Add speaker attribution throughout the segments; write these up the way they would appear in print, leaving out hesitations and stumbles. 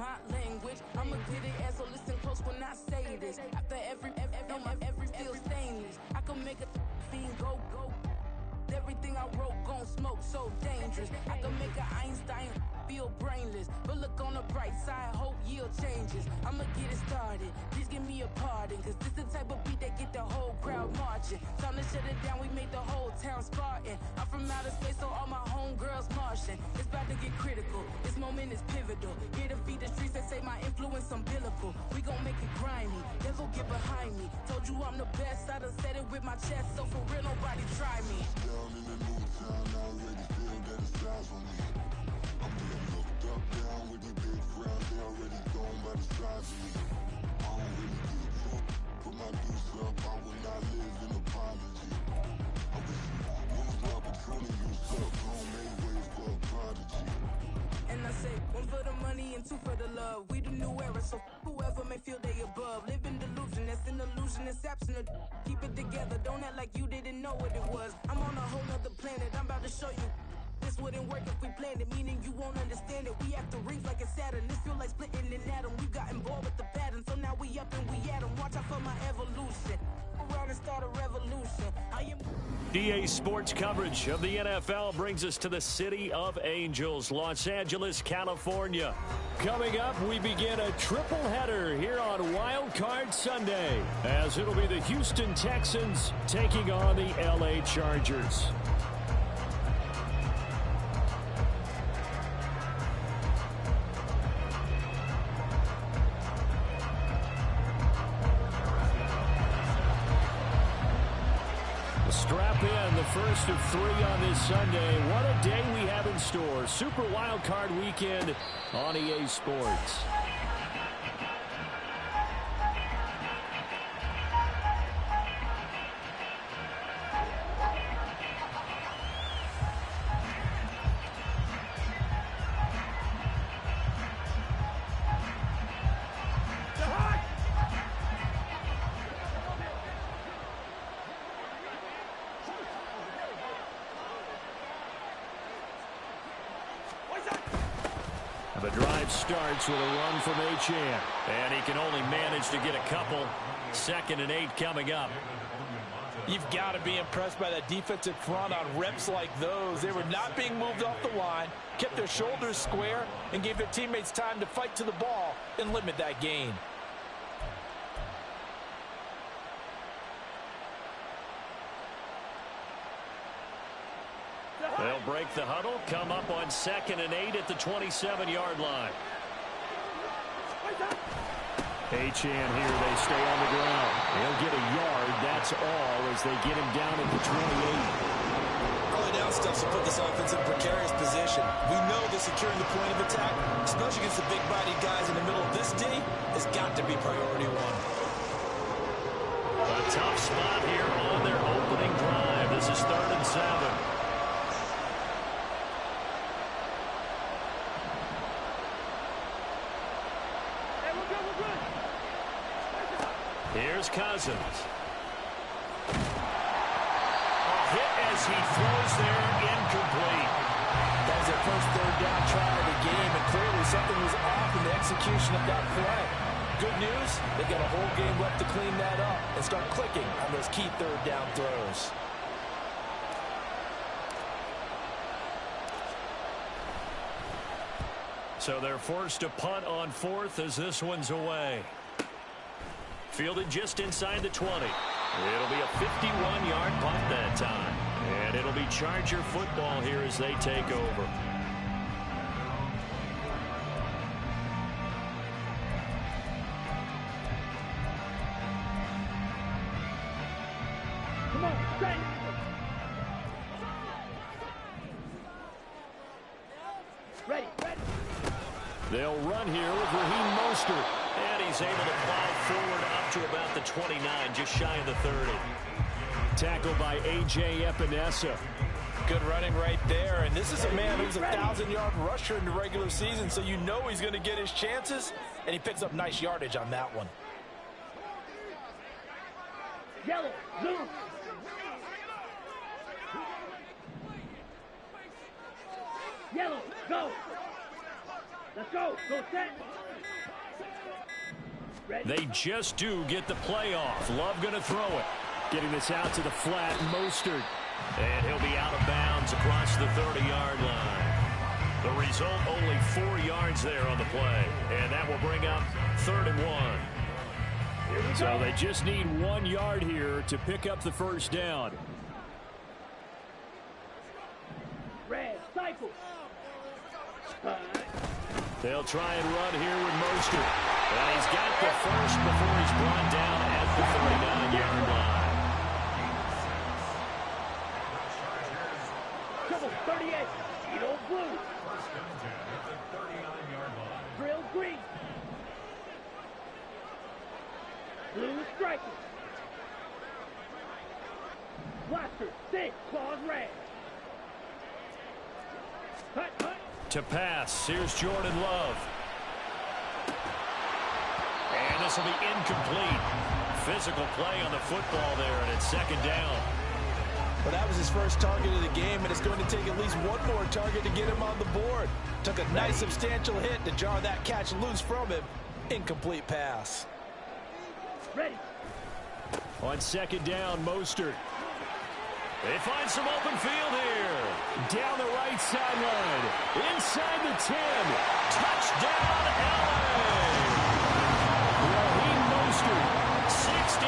Speaker 1: my language. I'ma get it as so listen close when I say this. After every feel stainless. I can make a fiend go. Everything I wrote gon' smoke, so dangerous. I can make an Einstein feel brainless, but look on the bright side, hope yield changes. I'ma get it started, please give me a pardon, cause this the type of beat that get the whole crowd marching. Time to shut it down, we made the whole town Spartan. I'm from outer space, so all my homegirls Martian. It's about to get critical, this moment is pivotal. Here to feed the streets that say my influence umbilical. We gon' make it grimy, never get behind me. Told you I'm the best, I done said it with my chest, so for real nobody try me.
Speaker 2: Down in the new town, I already feel that it's eyes on me. I'm getting looked up, down with these big frowns, they already gone by the size of me. I don't really give a fuck, put my deuce up, I will not live in apology. I wish you lose the opportunity, you suck, homemade ways for a prodigy.
Speaker 1: And I say, one for the money and two for the love. We the new era, so whoever may feel they above. Live in delusion, that's an illusion, it's absent. Keep it together, don't act like you didn't know what it was. I'm on a whole nother planet, I'm about to show you. This wouldn't work if we planned it, meaning you won't understand it. We have to rings like a Saturn, this feel like splitting an atom. We got involved with the pattern, so now we up and we at 'em. Watch out for my evolution, around and start a revolution.
Speaker 3: DA Sports coverage of the NFL brings us to the City of Angels, Los Angeles, California. Coming up, we begin a triple header here on Wild Card Sunday, as it'll be the Houston Texans taking on the LA Chargers. Strap in, the first of three on this Sunday. What a day we have in store. Super Wild Card Weekend on EA Sports. The drive starts with a run from Achane. And he can only manage to get a couple. 2nd and 8 coming up.
Speaker 4: You've got to be impressed by that defensive front on reps like those. They were not being moved off the line, kept their shoulders square, and gave their teammates time to fight to the ball and limit that gain.
Speaker 3: They'll break the huddle, come up on 2nd and 8 at the 27-yard line. Achane here, they stay on the ground. They'll get a yard, that's all, as they get him down at the 28.
Speaker 5: Early down stuff to put this offense in a precarious position. We know that securing the point of attack, especially against the big-bodied guys in the middle of this D, has got to be priority one.
Speaker 3: A tough spot here on their opening drive. This is 3rd and 7. Here's Cousins. A hit as he throws there, incomplete.
Speaker 4: That was their first 3rd down try of the game, and clearly something was off in the execution of that play. Good news, they've got a whole game left to clean that up and start clicking on those key 3rd down throws.
Speaker 3: So they're forced to punt on 4th as this one's away. Fielded just inside the 20. It'll be a 51-yard punt that time. And it'll be Charger football here as they take over.
Speaker 6: Come on, straight. Ready.
Speaker 3: They'll run here with Raheem Mostert. And he's able to plow forward up to about the 29, just shy of the 30. Tackled by A.J. Epinesa.
Speaker 4: Good running right there. And this is a man who's a 1,000-yard rusher in the regular season, so you know he's going to get his chances, and he picks up nice yardage on that one.
Speaker 6: Yellow, zoom. Yellow, go. Let's go. Go set. Ready.
Speaker 3: They just do get the play off. Love going to throw it. Getting this out to the flat, Mostert. And he'll be out of bounds across the 30-yard line. The result, only 4 yards there on the play. And that will bring up 3rd and 1. So they just need 1 yard here to pick up the first down.
Speaker 6: Red, cycle.
Speaker 3: They'll try and run here with Mostert. And he's got the first before he's brought down at the 39-yard line.
Speaker 6: Trouble 38. Edo blue. Drill green. Blue striker. Blaster, 6, claws red. Hut, hut.
Speaker 3: To pass, here's Jordan Love. And this will be incomplete. Physical play on the football there, and it's 2nd down.
Speaker 5: Well, that was his first target of the game, and it's going to take at least one more target to get him on the board. Took a nice substantial hit to jar that catch loose from him. Incomplete pass.
Speaker 6: Ready.
Speaker 3: On 2nd down, Mostert. They find some open field here. Down the right sideline. Inside the 10. Touchdown, LA. Raheem Mostert, 61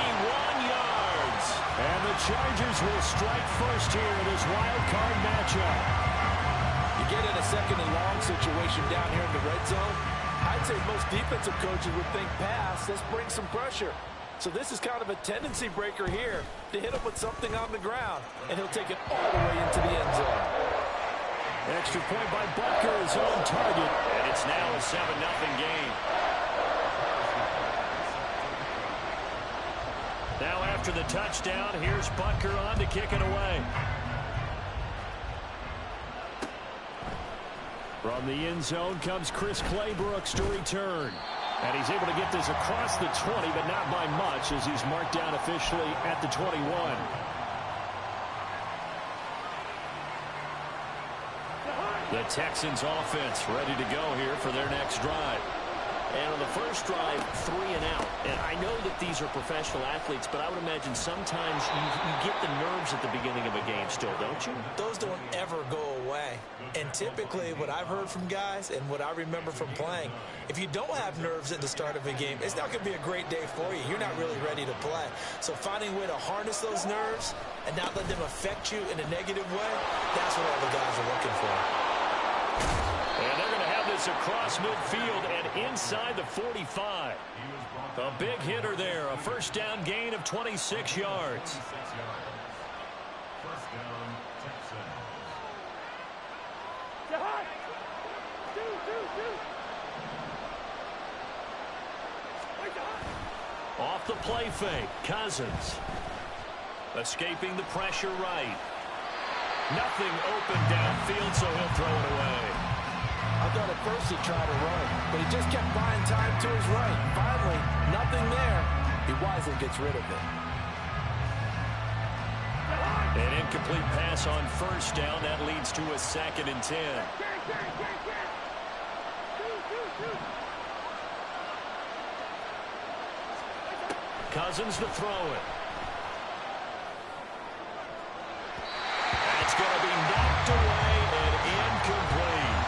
Speaker 3: yards. And the Chargers will strike first here in this wild card matchup.
Speaker 5: You get in a 2nd and long situation down here in the red zone. I'd say most defensive coaches would think pass. Let's bring some pressure. So this is kind of a tendency breaker here to hit him with something on the ground. And he'll take it all the way into the end zone.
Speaker 3: Extra point by Butker, his own target. And it's now a 7-0 game. Now after the touchdown, here's Butker on to kick it away. From the end zone comes Chris Claybrooks to return. And he's able to get this across the 20, but not by much, as he's marked down officially at the 21. The Texans offense ready to go here for their next drive.
Speaker 7: And on the first drive, 3 and out. And I know that these are professional athletes, but I would imagine sometimes you get the nerves at the beginning of a game still, don't you?
Speaker 5: Those don't ever go away. And typically what I've heard from guys and what I remember from playing, if you don't have nerves at the start of a game, it's not going to be a great day for you. You're not really ready to play. So finding a way to harness those nerves and not let them affect you in a negative way, that's what all the guys are looking for.
Speaker 3: And they're going to have this across midfield and inside the 45. A big hitter there, a first down gain of 26 yards. Off the play fake, Cousins. Escaping the pressure right. Nothing open downfield, so he'll throw it away.
Speaker 5: I thought at first he tried to run, but he just kept buying time to his right. Finally, nothing there. He wisely gets rid of it.
Speaker 3: An incomplete pass on first down. That leads to a 2nd and 10. Cousins to throw it. That's going to be knocked away and incomplete.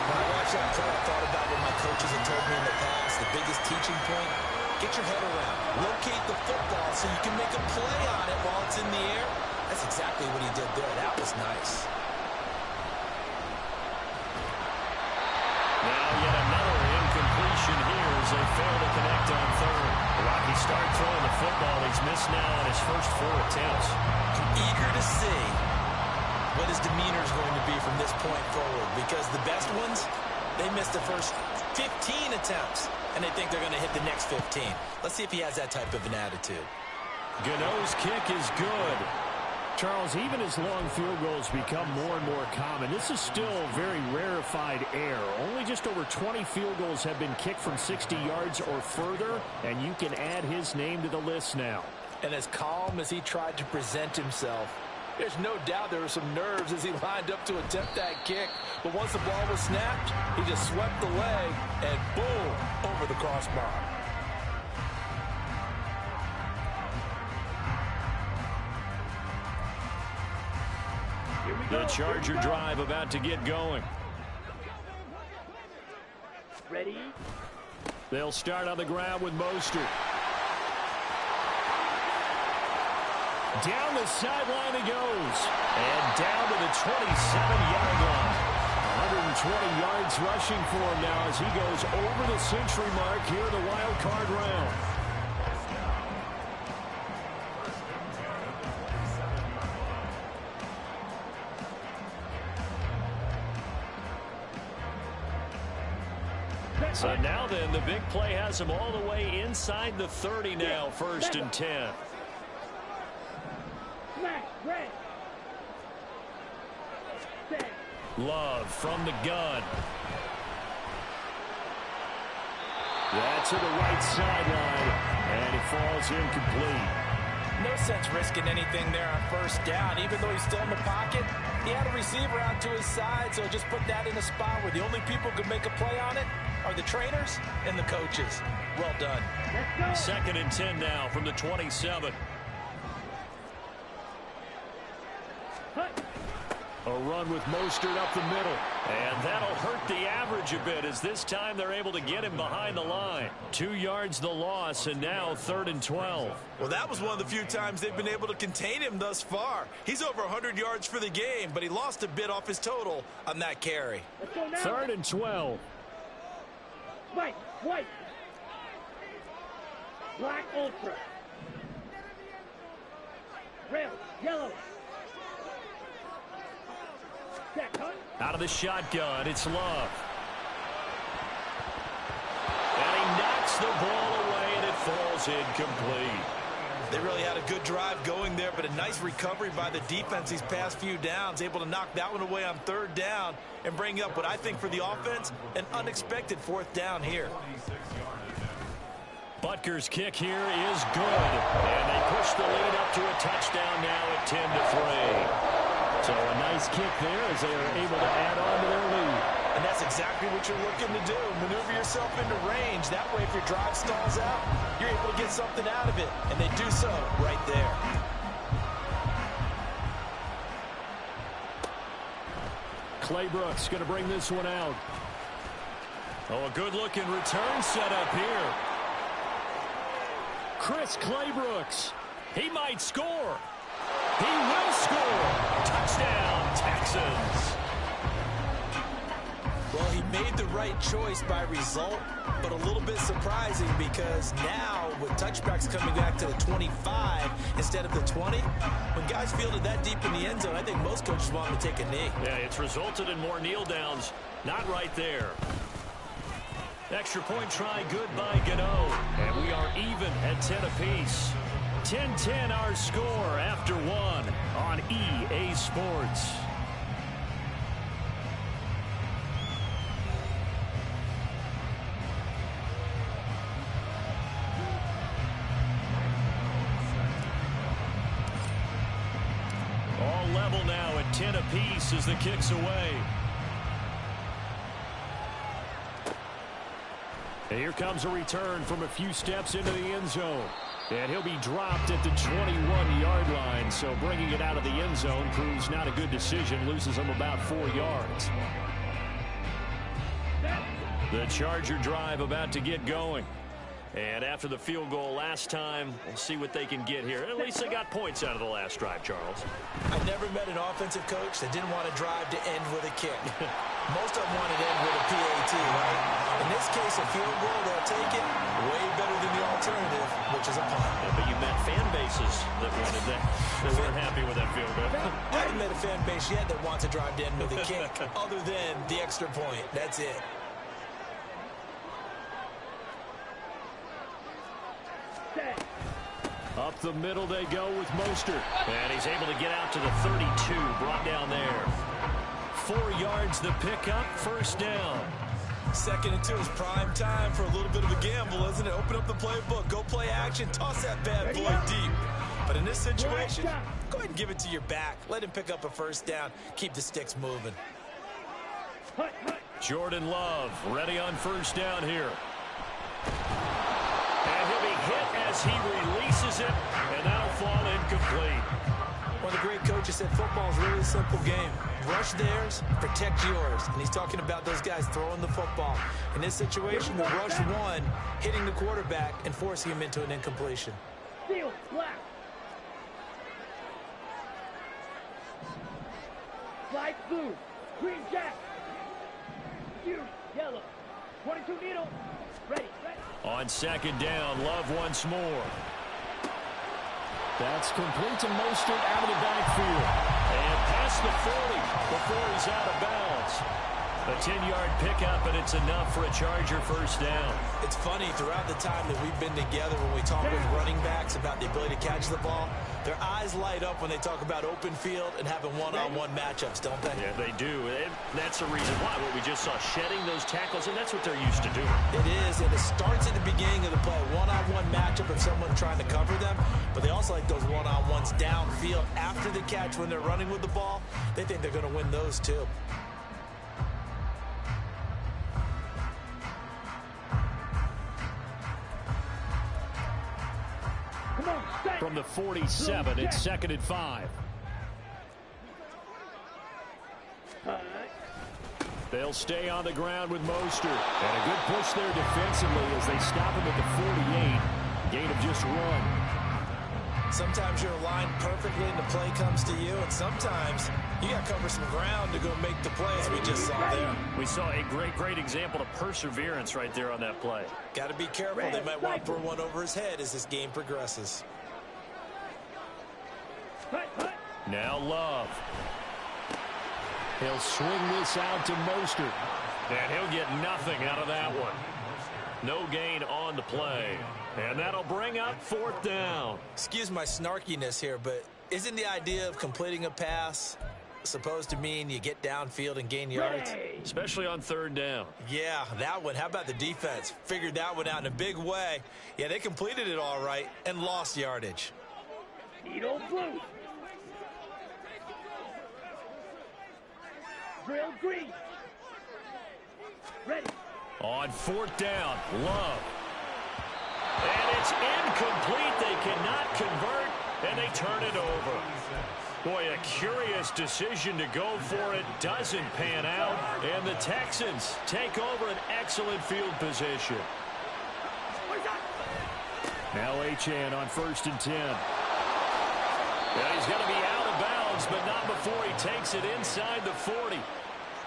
Speaker 5: When I watched that play, I thought about what my coaches have told me in the past. The biggest teaching point, get your head around. Locate the football so you can make a play on it while it's in the air. That's exactly what he did there. That was nice.
Speaker 3: Now yet another incompletion here as they fail to connect on 3rd. Rocky start throwing the football. He's missed now on his first 4 attempts.
Speaker 5: I'm eager to see what his demeanor is going to be from this point forward, because the best ones, they missed the first 15 attempts, and they think they're going to hit the next 15. Let's see if he has that type of an attitude.
Speaker 3: Gano's kick is good.
Speaker 8: Charles, even as long field goals become more and more common, this is still very rarefied air. Only just over 20 field goals have been kicked from 60 yards or further, and you can add his name to the list now.
Speaker 5: And as calm as he tried to present himself,
Speaker 4: There's no doubt there were some nerves as he lined up to attempt that kick. But once the ball was snapped, he just swept the leg and boom, over the crossbar.
Speaker 3: The Charger drive about to get going.
Speaker 6: Ready?
Speaker 3: They'll start on the ground with Mostert. Down the sideline he goes. And down to the 27-yard line. 120 yards rushing for him now as he goes over the century mark here in the wild card round. So now then, the big play has him all the way inside the 30 now, 1st and 10. Love from the gun. That's to the right sideline, and it falls incomplete.
Speaker 5: No sense risking anything there on 1st down. Even though he's still in the pocket, he had a receiver out to his side, so just put that in a spot where the only people who could make a play on it are the trainers and the coaches. Well done.
Speaker 3: 2nd and 10 now from the 27. A run with Mostert up the middle. And that'll hurt the average a bit as this time they're able to get him behind the line. 2 yards the loss, and now 3rd and 12.
Speaker 5: Well, that was one of the few times they've been able to contain him thus far. He's over 100 yards for the game, but he lost a bit off his total on that carry.
Speaker 3: 3rd and 12.
Speaker 6: White. Black Ultra. Red, yellow.
Speaker 3: Out of the shotgun, it's Love. And he knocks the ball away, and it falls incomplete.
Speaker 5: They really had a good drive going there, but a nice recovery by the defense these past few downs, able to knock that one away on 3rd down and bring up what I think for the offense, an unexpected 4th down here.
Speaker 3: Butker's kick here is good, and they push the lead up to a touchdown now at 10-3. So a nice kick there as they are able to add on to their lead.
Speaker 5: And that's exactly what you're looking to do. Maneuver yourself into range. That way, if your drive stalls out, you're able to get something out of it. And they do so right there.
Speaker 3: Claybrooks going to bring this one out. Oh, a good-looking return set up here. Chris Claybrooks. He might score. He will score. Touchdown, Texans.
Speaker 5: Well, he made the right choice by result, but a little bit surprising because now with touchbacks coming back to the 25 instead of the 20, when guys fielded that deep in the end zone, I think most coaches want him to take a knee.
Speaker 3: Yeah, it's resulted in more kneel downs. Not right there. Extra point try good by Gano. And we are even at 10 apiece. 10-10 our score after 1 on EA Sports. All level now at 10 apiece as the kick's away. And here comes a return from a few steps into the end zone. And he'll be dropped at the 21-yard line, so bringing it out of the end zone proves not a good decision, loses him about 4 yards. The Charger drive about to get going. And after the field goal last time, we'll see what they can get here. At least they got points out of the last drive, Charles.
Speaker 5: I never met an offensive coach that didn't want to drive to end with a kick. Most of them want to end with a PAT, right? In this case, a field goal, they'll take it way better than the alternative, which is a punt.
Speaker 3: Yeah, but you met fan bases that wanted that. They weren't happy with that field goal.
Speaker 5: I haven't met a fan base yet that wants to drive to end with a kick, other than the extra point. That's it.
Speaker 3: Up the middle they go with Mostert. And he's able to get out to the 32, brought down there. 4 yards the pickup, 1st down.
Speaker 5: 2nd and 2 is prime time for a little bit of a gamble, isn't it? Open up the playbook, go play action, toss that bad boy deep. But in this situation, go ahead and give it to your back. Let him pick up a first down. Keep the sticks moving.
Speaker 3: Jordan Love ready on first down here. And he'll be hit as he releases it, and that'll fall incomplete.
Speaker 5: One of the great coaches said football is really a simple game. Rush theirs, protect yours. And he's talking about those guys throwing the football. In this situation, the rush one, hitting the quarterback and forcing him into an incompletion.
Speaker 6: Steal, black. Slide blue, green jack. Huge, yellow. 22 needle. Ready.
Speaker 3: On second down, Love once more.
Speaker 8: That's complete to Mostert out of the backfield.
Speaker 3: And past the 40 before he's out of bounds. A 10-yard pickup, and it's enough for a Charger first down.
Speaker 5: It's funny, throughout the time that we've been together, when we talk with running backs about the ability to catch the ball, their eyes light up when they talk about open field and having one-on-one matchups, don't they?
Speaker 3: Yeah, they do. And that's the reason why. What we just saw, shedding those tackles, and that's what they're used to doing.
Speaker 5: It is, and it starts at the beginning of the play. One-on-one matchup of someone trying to cover them, but they also like those one-on-ones downfield after the catch when they're running with the ball. They think they're going to win those, too.
Speaker 8: From the 47, it's 2nd and 5. They'll stay on the ground with Mostert. And a good push there defensively as they stop him at the 48. Gain of just 1.
Speaker 5: Sometimes you're aligned perfectly and the play comes to you, and sometimes you got to cover some ground to go make the play, as we just saw there.
Speaker 3: We saw a great example of perseverance right there on that play.
Speaker 5: Got to be careful. They might want to throw one over his head as this game progresses.
Speaker 3: Now Love.
Speaker 8: He'll swing this out to Mostert.
Speaker 3: And he'll get nothing out of that one. No gain on the play. And that'll bring up 4th down.
Speaker 5: Excuse my snarkiness here, but isn't the idea of completing a pass supposed to mean you get downfield and gain yards?
Speaker 3: Especially on 3rd down.
Speaker 5: Yeah, that one. How about the defense? Figured that one out in a big way. Yeah, they completed it all right and lost yardage.
Speaker 6: Needle blue. Drill green. Ready.
Speaker 3: On 4th down, Love. And it's incomplete. They cannot convert, and they turn it over. Boy, a curious decision to go for it. Doesn't pan out, and the Texans take over an excellent field position.
Speaker 8: Now Achane on 1st and 10.
Speaker 3: Yeah, he's going to be out of bounds, but not before he takes it inside the 40.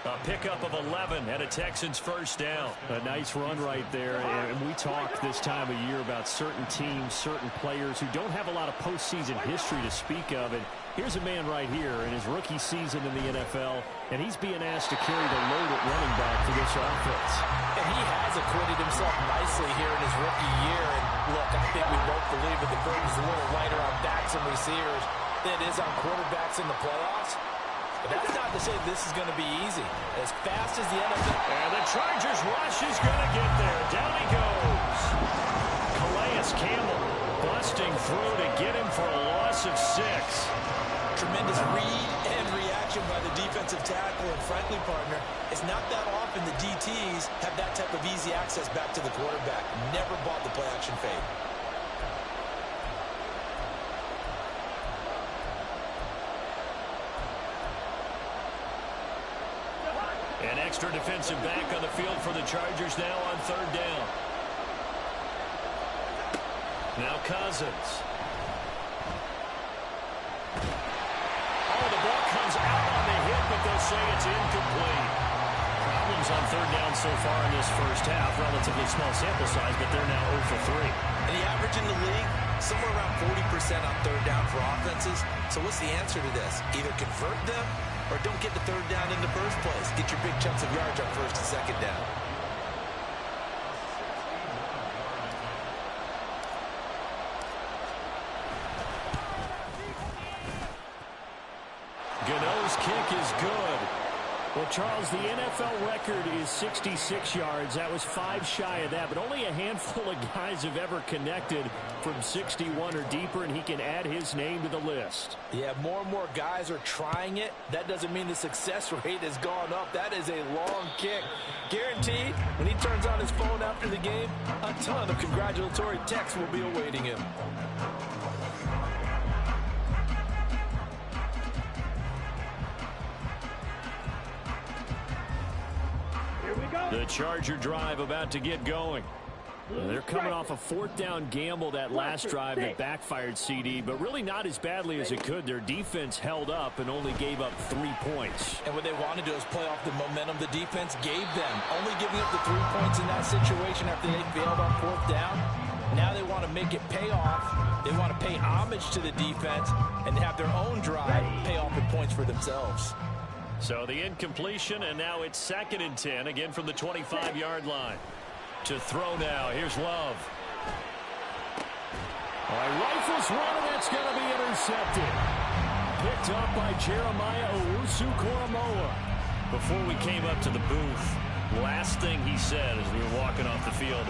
Speaker 3: A pickup of 11 and a Texans first down.
Speaker 8: A nice run right there. And we talk this time of year about certain teams, certain players who don't have a lot of postseason history to speak of. And here's a man right here in his rookie season in the NFL, and he's being asked to carry the load at running back for this offense.
Speaker 5: And he has acquitted himself nicely here in his rookie year. And look, I think we both believe that the burden's a little lighter on backs and receivers than it is on quarterbacks in the playoffs. But that's not to say this is going to be easy. As fast as the NFL.
Speaker 3: And the Chargers rush is going to get there. Down he goes. Calais Campbell busting through to get him for a loss of 6.
Speaker 5: Tremendous read and reaction by the defensive tackle. And frankly, partner, it's not that often the DTs have that type of easy access back to the quarterback. Never bought the play action fade.
Speaker 3: An extra defensive back on the field for the Chargers now on 3rd down. Now Cousins. Oh, the ball comes out on the hit, but they'll say it's incomplete. Problems on 3rd down so far in this first half. Relatively small sample size, but they're now 0 for 3.
Speaker 5: And the average in the league, somewhere around 40% on 3rd down for offenses. So what's the answer to this? Either convert them or don't get the 3rd down in the first place. Get your big chunks of yards on 1st and 2nd down.
Speaker 3: Gano's kick is good. Well, Charles, the NFL record is 66 yards. That was 5 shy of that, but only a handful of guys have ever connected from 61 or deeper, and he can add his name to the list.
Speaker 4: Yeah, more and more guys are trying it. That doesn't mean the success rate has gone up. That is a long kick. Guaranteed, when he turns on his phone after the game, a ton of congratulatory texts will be awaiting him.
Speaker 3: The Charger drive about to get going. They're coming off a 4th down gamble that last drive that backfired, CD, but really not as badly as it could. Their defense held up and only gave up 3 points.
Speaker 4: And what they want to do is play off the momentum the defense gave them. Only giving up the 3 points in that situation after they failed on 4th down. Now they want to make it pay off. They want to pay homage to the defense and have their own drive pay off in points for themselves.
Speaker 3: So the incompletion, and now it's 2nd and 10, again from the 25-yard line. To throw now, here's Love. All right, rifles one, and that's going to be intercepted. Picked up by Jeremiah Owusu-Koramoah. Before we came up to the booth, last thing he said as we were walking off the field,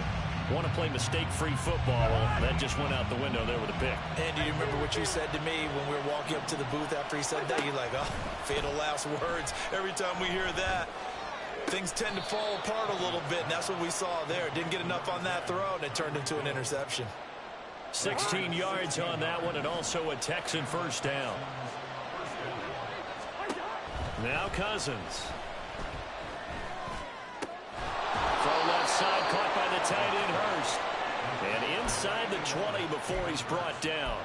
Speaker 3: want to play mistake-free football. Well, that just went out the window there with a pick.
Speaker 5: And do you remember what you said to me when we were walking up to the booth after he said that? You're like, oh, fatal last words. Every time we hear that, things tend to fall apart a little bit, and that's what we saw there. Didn't get enough on that throw, and it turned into an interception.
Speaker 3: 16 yards on that one, and also a Texan first down. Now Cousins. Throw left side, caught by the tight end Hurst. And inside the 20 before he's brought down.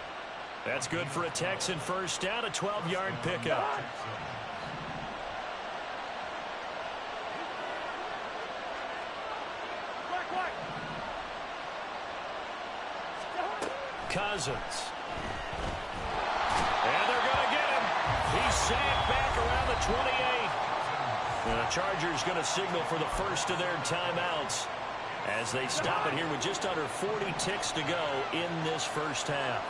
Speaker 3: That's good for a Texan first down, a 12-yard pickup. Cousins. And they're going to get him. He's sacked back around the 28. And the Chargers going to signal for the first of their timeouts as they stop it here with just under 40 ticks to go in this first half.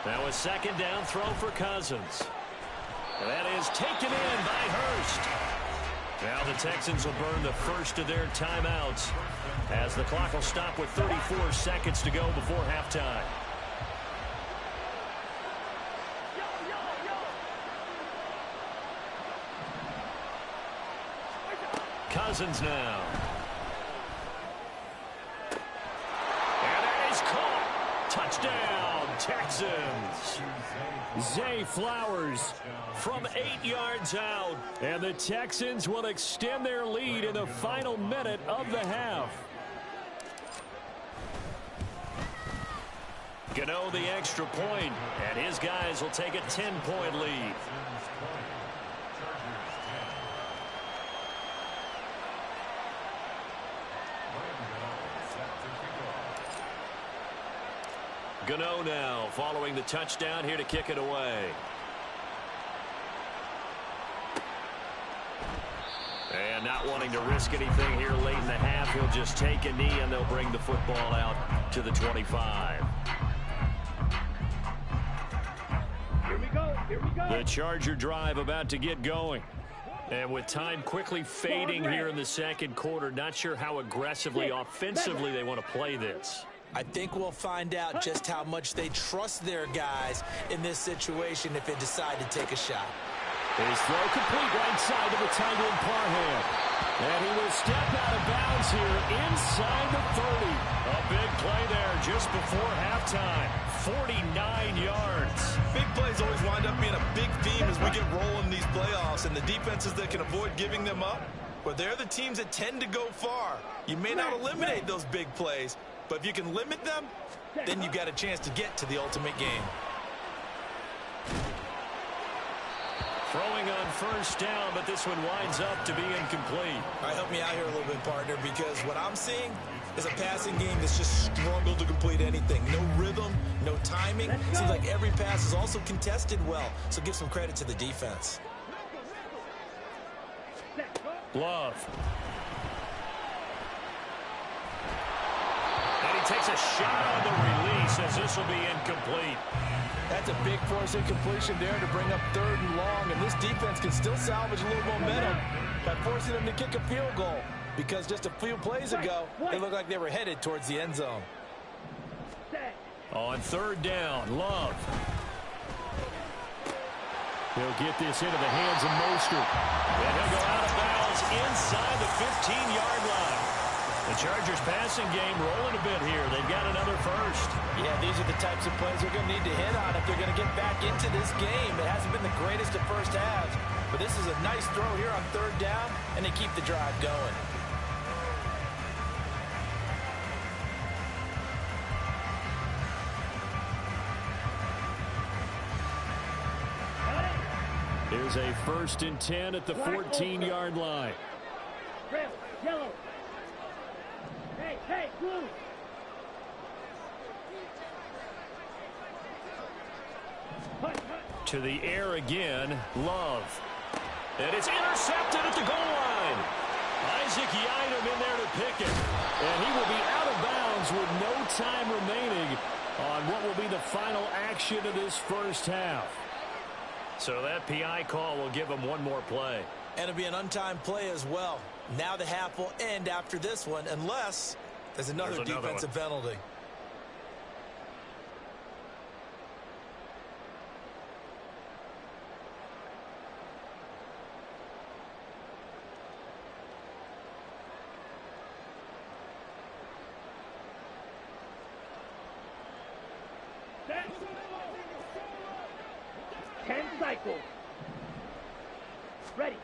Speaker 3: Now a 2nd down throw for Cousins. And that is taken in by Hurst. Now the Texans will burn the first of their timeouts as the clock will stop with 34 seconds to go before halftime. Cousins now. And that is caught. Touchdown, Texans. Zay Flowers from 8 yards out. And the Texans will extend their lead in the final minute of the half. Gano the extra point, and his guys will take a 10-point lead. Gano now following the touchdown here to kick it away. And not wanting to risk anything here late in the half, he'll just take a knee and they'll bring the football out to the 25.
Speaker 6: Here we go. Here we go.
Speaker 3: The Charger drive about to get going. And with time quickly fading here in the second quarter, not sure how aggressively, offensively they want to play this.
Speaker 5: I think we'll find out just how much they trust their guys in this situation if they decide to take a shot.
Speaker 3: His throw complete right side to the tight end Parham. And he will step out of bounds here inside the 30. A big play there just before halftime. 49 yards.
Speaker 5: Big plays always wind up being a big theme as we get rolling these playoffs, and the defenses that can avoid giving them up, well, they're the teams that tend to go far. You may not eliminate those big plays, but if you can limit them, then you've got a chance to get to the ultimate game.
Speaker 3: Throwing on first down, but this one winds up to be incomplete.
Speaker 5: All right, help me out here a little bit, partner, because what I'm seeing is a passing game that's just struggled to complete anything. No rhythm, no timing. Seems like every pass is also contested well, so give some credit to the defense.
Speaker 3: Love. And he takes a shot on the release as this will be incomplete.
Speaker 4: That's a big force incompletion there to bring up 3rd and long, and this defense can still salvage a little momentum by forcing them to kick a field goal, because just a few plays ago, they looked like they were headed towards the end zone.
Speaker 3: On 3rd down, Love. He'll get this into the hands of Mostert. And he'll go out of bounds inside the 15-yard line. The Chargers passing game rolling a bit here. They've got another first.
Speaker 4: Yeah, these are the types of plays they're going to need to hit on if they're going to get back into this game. It hasn't been the greatest of first halves, but this is a nice throw here on 3rd down, and they keep the drive going.
Speaker 3: Here's a 1st and 10 at the 14-yard line.
Speaker 6: Red, yellow. Hey, blue.
Speaker 3: To the air again, Love. And it's intercepted at the goal line. Isaac Yiadom in there to pick it. And he will be out of bounds with no time remaining on what will be the final action of this first half. So that PI call will give him one more play.
Speaker 5: And it'll be an untimed play as well. Now the half will end after this one, unless there's another defensive penalty.
Speaker 6: Ready.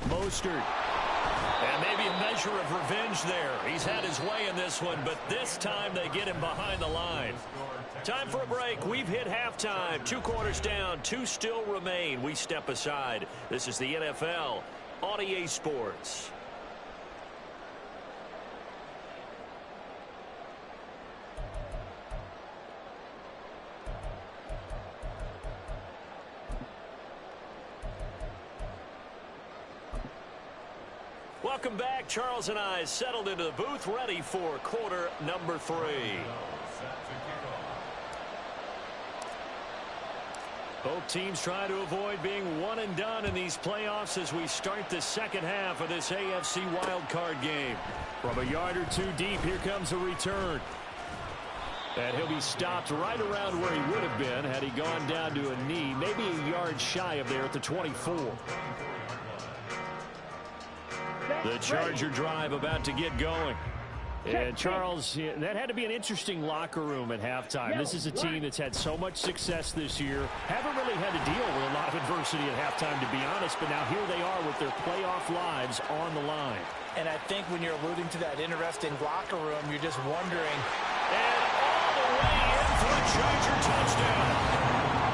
Speaker 3: Mostert. And maybe a measure of revenge there. He's had his way in this one, but this time they get him behind the line. Time for a break. We've hit halftime. 2 quarters down. 2 still remain. We step aside. This is the NFL on EA Sports. Welcome back. Charles and I settled into the booth, ready for quarter number 3. Both teams trying to avoid being one and done in these playoffs as we start the second half of this AFC wildcard game. From a yard or 2 deep, here comes a return. And he'll be stopped right around where he would have been had he gone down to a knee, maybe a yard shy of there at the 24. The Charger drive about to get going. And Charles, that had to be an interesting locker room at halftime. This is a team that's had so much success this year. Haven't really had to deal with a lot of adversity at halftime, to be honest. But now here they are with their playoff lives on the line.
Speaker 4: And I think when you're alluding to that interesting locker room, you're just wondering.
Speaker 3: And all the way in for a Charger touchdown.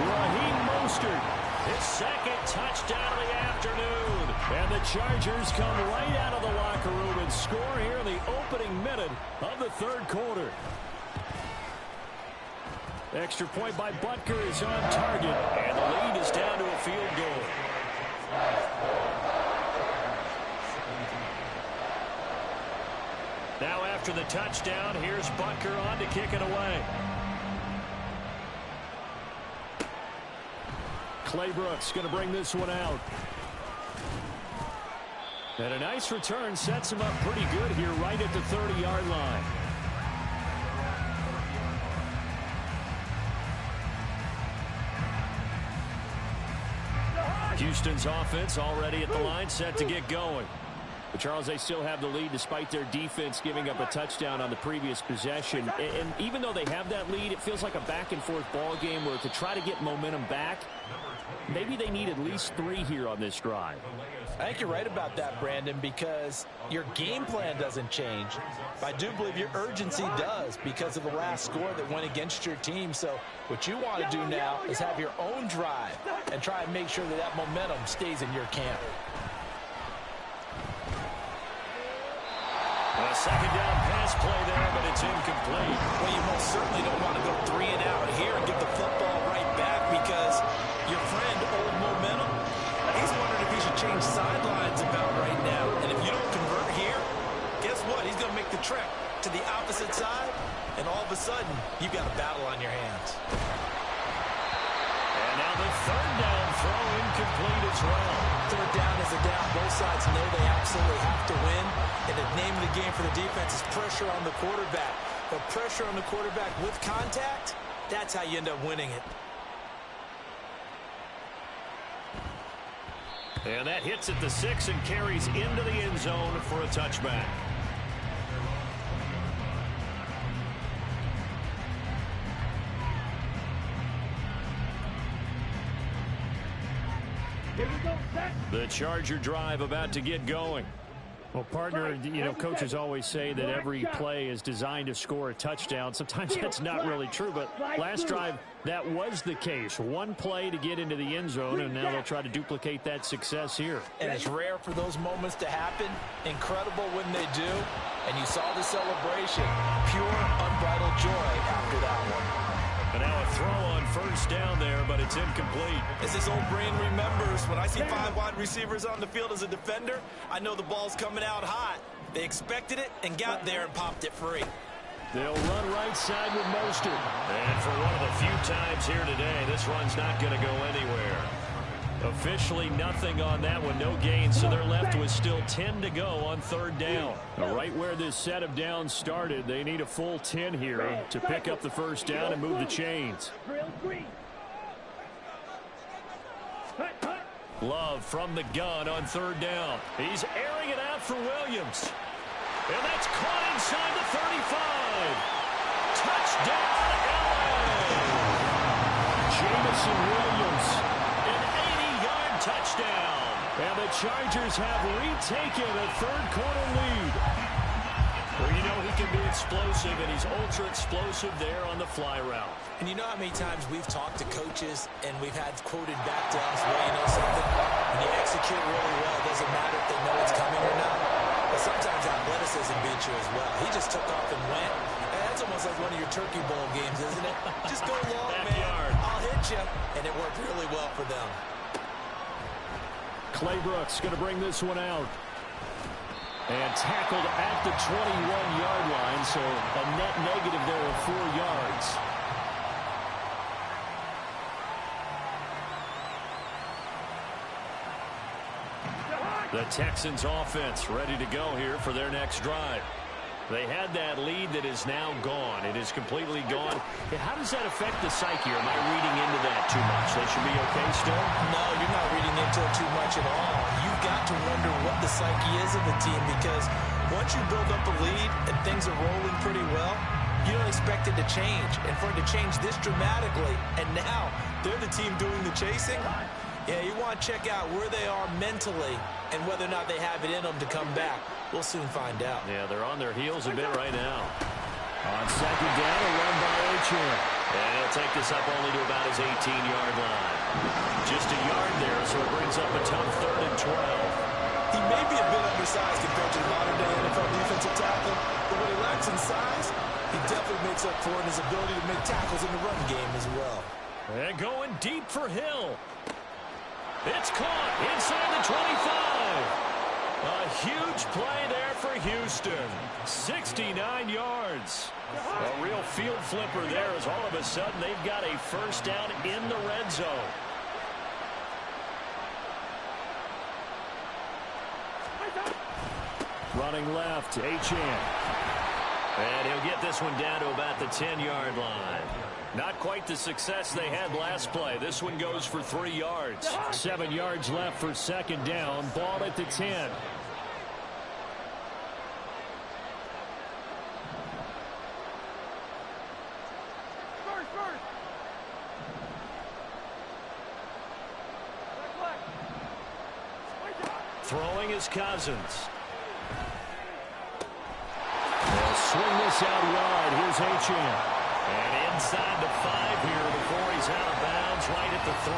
Speaker 3: Raheem Mostert, his 2nd touchdown of the afternoon. And the Chargers come right out of the locker room and score here in the opening minute of the 3rd quarter. Extra point by Butker is on target, and the lead is down to a field goal. Now after the touchdown, here's Butker on to kick it away. Claybrook's going to bring this one out. And a nice return sets him up pretty good here right at the 30-yard line. Houston's offense already at the line, set to get going. But Charles, they still have the lead despite their defense giving up a touchdown on the previous possession. And even though they have that lead, it feels like a back-and-forth ball game where to try to get momentum back, maybe they need at least 3 here on this drive.
Speaker 4: I think you're right about that, Brandon, because your game plan doesn't change. I do believe your urgency does because of the last score that went against your team. So what you want to do now is have your own drive and try and make sure that that momentum stays in your camp.
Speaker 3: A 2nd down pass play there, but it's incomplete.
Speaker 5: Well, you most certainly don't want to go 3 and out here and get the football right back because your friend, Old Momentum, he's wondering if he should change sidelines about right now. And if you don't convert here, guess what? He's going to make the trek to the opposite side, and all of a sudden, you've got a battle on your hands.
Speaker 3: Now the third down throw incomplete as well.
Speaker 5: Third down is a down. Both sides know they absolutely have to win. And the name of the game for the defense is pressure on the quarterback. But pressure on the quarterback with contact, that's how you end up winning it.
Speaker 3: And that hits at the 6 and carries into the end zone for a touchback.
Speaker 6: Here we go, set.
Speaker 3: The Charger drive about to get going.
Speaker 8: Well, partner, you know, coaches always say that every play is designed to score a touchdown. Sometimes that's not really true, but last drive, that was the case. One play to get into the end zone, and now they'll try to duplicate that success here.
Speaker 5: And it's rare for those moments to happen. Incredible when they do. And you saw the celebration. Pure, unbridled joy after that one.
Speaker 3: And now a throw on first down there, but it's incomplete.
Speaker 5: As this old brain remembers, when I see 5 wide receivers on the field as a defender, I know the ball's coming out hot. They expected it and got there and popped it free.
Speaker 3: They'll run right side with Mostert. And for one of the few times here today, this run's not going to go anywhere. Officially nothing on that one, no gain, so they're left with still 10 to go on third down.
Speaker 8: Right where this set of downs started, they need a full 10 here to pick up the first down and move the chains.
Speaker 3: Love from the gun on third down. He's airing it out for Williams. And that's caught inside the 35. Touchdown, LA! Jamison Williams. Touchdown. And the Chargers have retaken a third-quarter lead. Well, you know he can be explosive, and he's ultra-explosive there on the fly route.
Speaker 5: And you know how many times we've talked to coaches and we've had quoted back to us, well, you know something? When you execute really well, it doesn't matter if they know it's coming or not. But sometimes athleticism beats you as well. He just took off and went. And that's almost like one of your Turkey Bowl games, isn't it? Just go long, man. I'll hit you. And it worked really well for them.
Speaker 8: Claybrooks going to bring this one out. And tackled at the 21-yard line, so a net negative there of 4 yards. The Texans offense ready to go here for their next drive. They had that lead that is now gone. It is completely gone. How does that affect the psyche? Am I reading into that too much? They should be okay still?
Speaker 5: No, you're not reading into it too much at all. You've got to wonder what the psyche is of the team, because once you build up a lead and things are rolling pretty well, you don't expect it to change. And for it to change this dramatically, and now they're the team doing the chasing, yeah, you want to check out where they are mentally and whether or not they have it in them to come back. We'll soon find out.
Speaker 3: Yeah, they're on their heels a bit right now.
Speaker 8: On second down, a run by Achane.
Speaker 3: And he'll take this up only to about his 18-yard line. Just a yard there, so it brings up a tough 3rd and 12.
Speaker 5: He may be a bit undersized compared to the modern-day NFL defensive tackle, but what he lacks in size, he definitely makes up for in his ability to make tackles in the run game as well.
Speaker 3: And going deep for Hill. It's caught inside the 25. A huge play there for Houston. 69 yards. A real field flipper there, as all of a sudden they've got a first down in the red zone.
Speaker 8: Running left, Achane.
Speaker 3: And he'll get this one down to about the 10-yard line. Not quite the success they had last play. This one goes for 3 yards.
Speaker 8: 7 yards left for second down. Ball at the 10.
Speaker 3: Throwing is Cousins.
Speaker 8: They'll swing this out wide. Here's Achane.
Speaker 3: And inside the 5 here before he's out of bounds, right at the 3.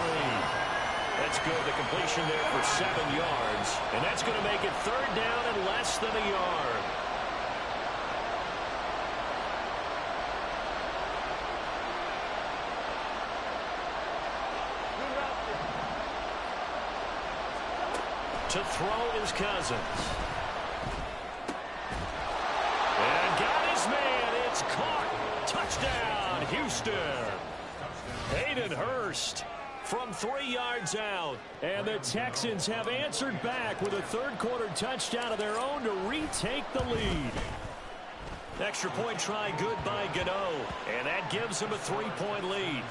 Speaker 3: That's good. The completion there for 7 yards. And that's going to make it third down and less than a yard. To throw is Cousins. And got his man. It's caught. Touchdown, Houston. Hayden Hurst from 3 yards out.
Speaker 8: And the Texans have answered back with a third-quarter touchdown of their own to retake the lead.
Speaker 3: Extra point try good by Gano, and that gives him a 3-point lead.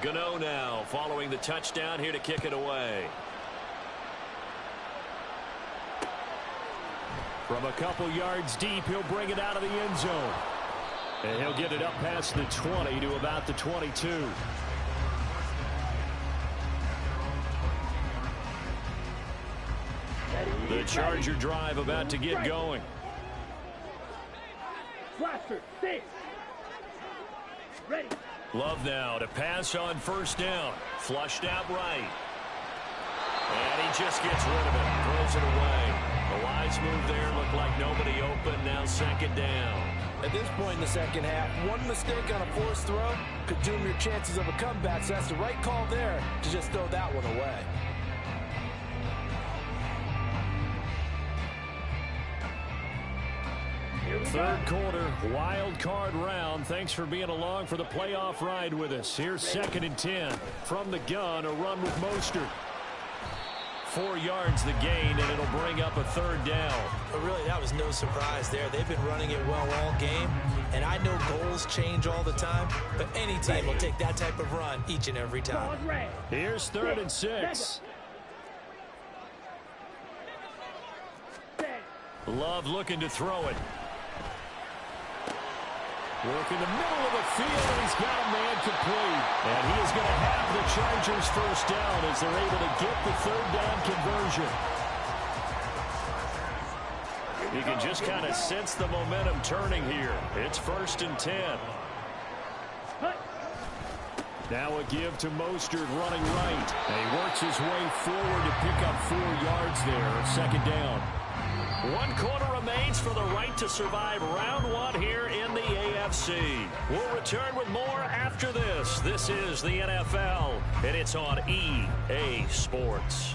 Speaker 3: Gano now following the touchdown here to kick it away.
Speaker 8: From a couple yards deep, he'll bring it out of the end zone. And he'll get it up past the 20 to about the 22. The Charger drive about to get going.
Speaker 6: Blaster, stay. Ready.
Speaker 3: Love now to pass on first down. Flushed out right. And he just gets rid of it. Throws it away. A wise move there. Looked like nobody open. Now second down.
Speaker 4: At this point in the second half, one mistake on a forced throw could doom your chances of a comeback. So that's the right call there to just throw that one away.
Speaker 8: Third quarter, wild card round. Thanks for being along for the playoff ride with us. Here's 2nd and 10. From the gun, a run with Mostert. 4 yards the gain, and it'll bring up a third down.
Speaker 5: But really, that was no surprise there. They've been running it well all game, and I know goals change all the time, but any team will take that type of run each and every time.
Speaker 8: Here's 3rd and 6. Love looking to throw it. Work in the middle of the field, and he's got a man complete. And he is going to have the Chargers first down as they're able to get the third down conversion.
Speaker 3: You can just kind of sense the momentum turning here. It's 1st and 10.
Speaker 8: Now a give to Mostert running right. And he works his way forward to pick up 4 yards there. 2nd down.
Speaker 3: 1 quarter remains for the right to survive round 1 here in the AFC. We'll return with more after this. This is the NFL, and it's on EA Sports.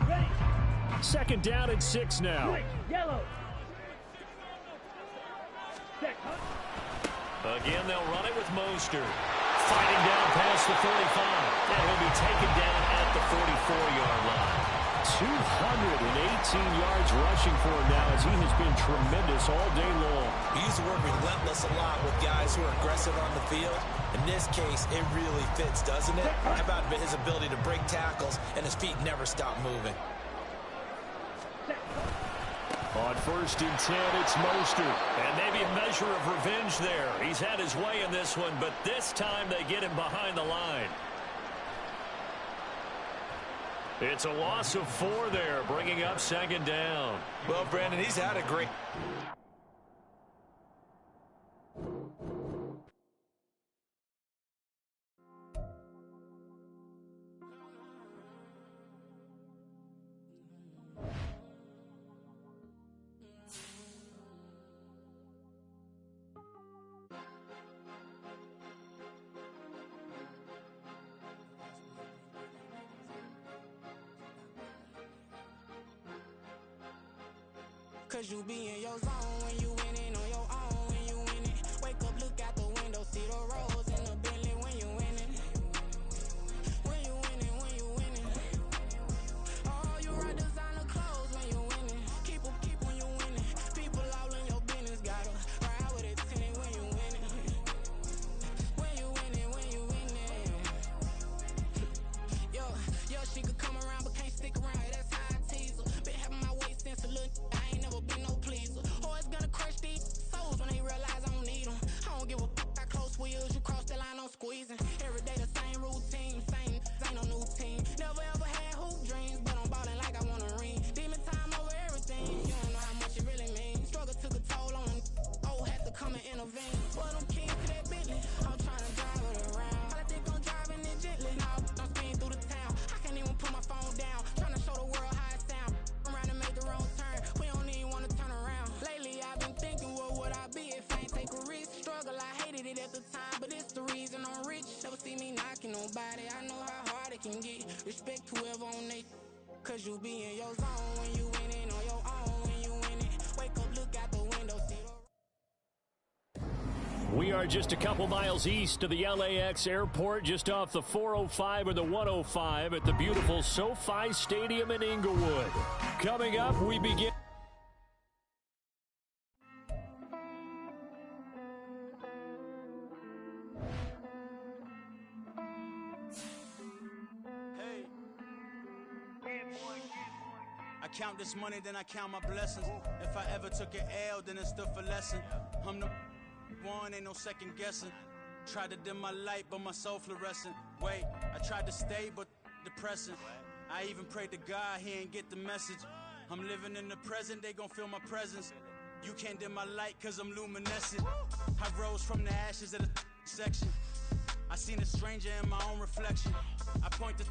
Speaker 6: Ready.
Speaker 8: 2nd down and 6 now.
Speaker 6: Switch. Yellow. Check.
Speaker 3: Again, they'll run it with Mostert. Fighting down past the 45. And he'll be taken down at the 44-yard line.
Speaker 8: 218 yards rushing for him now as he has been tremendous all day long.
Speaker 5: We use the word relentless a lot with guys who are aggressive on the field. In this case, it really fits, doesn't it? How about his ability to break tackles and his feet never stop moving?
Speaker 8: On 1st and 10, it's Mostert.
Speaker 3: And maybe a measure of revenge there. He's had his way in this one, but this time they get him behind the line. It's a loss of 4 there, bringing up 2nd down.
Speaker 5: Well, Brandon, he's had a great...
Speaker 9: Cause you be in your zone when you winning on your own when you winning. Wake up, look out the window, see the rose in the Bentley when you winning. When you winning, when you winning. Oh, you ride designer clothes when you winning. Keep when you winning. People all in your business, gotta ride with it tinted when you winning. When you winning, when you winning. Yo, she could come around but can't stick around. That's how I tease her. Been having my weight since a little. I ain't never been no pleaser. Always gonna crush these Cause you be in your zone when you winning on your own when you winning. Wake up, look out the window, see the...
Speaker 3: We are just a couple miles east of the LAX airport, just off the 405 or the 105 at the beautiful SoFi Stadium in Inglewood. Coming up, we begin...
Speaker 10: I count this money, then I count my blessings. If I ever took an L, then it stood for lesson. I'm the one, ain't no second guessing. Tried to dim my light, but my soul fluorescent. Wait, I tried to stay, but depressing. I even prayed to God, he ain't get the message. I'm living in the present, they gon' feel my presence. You can't dim my light, cause I'm luminescent. I rose from the ashes of the section. I seen a stranger in my own reflection. I point the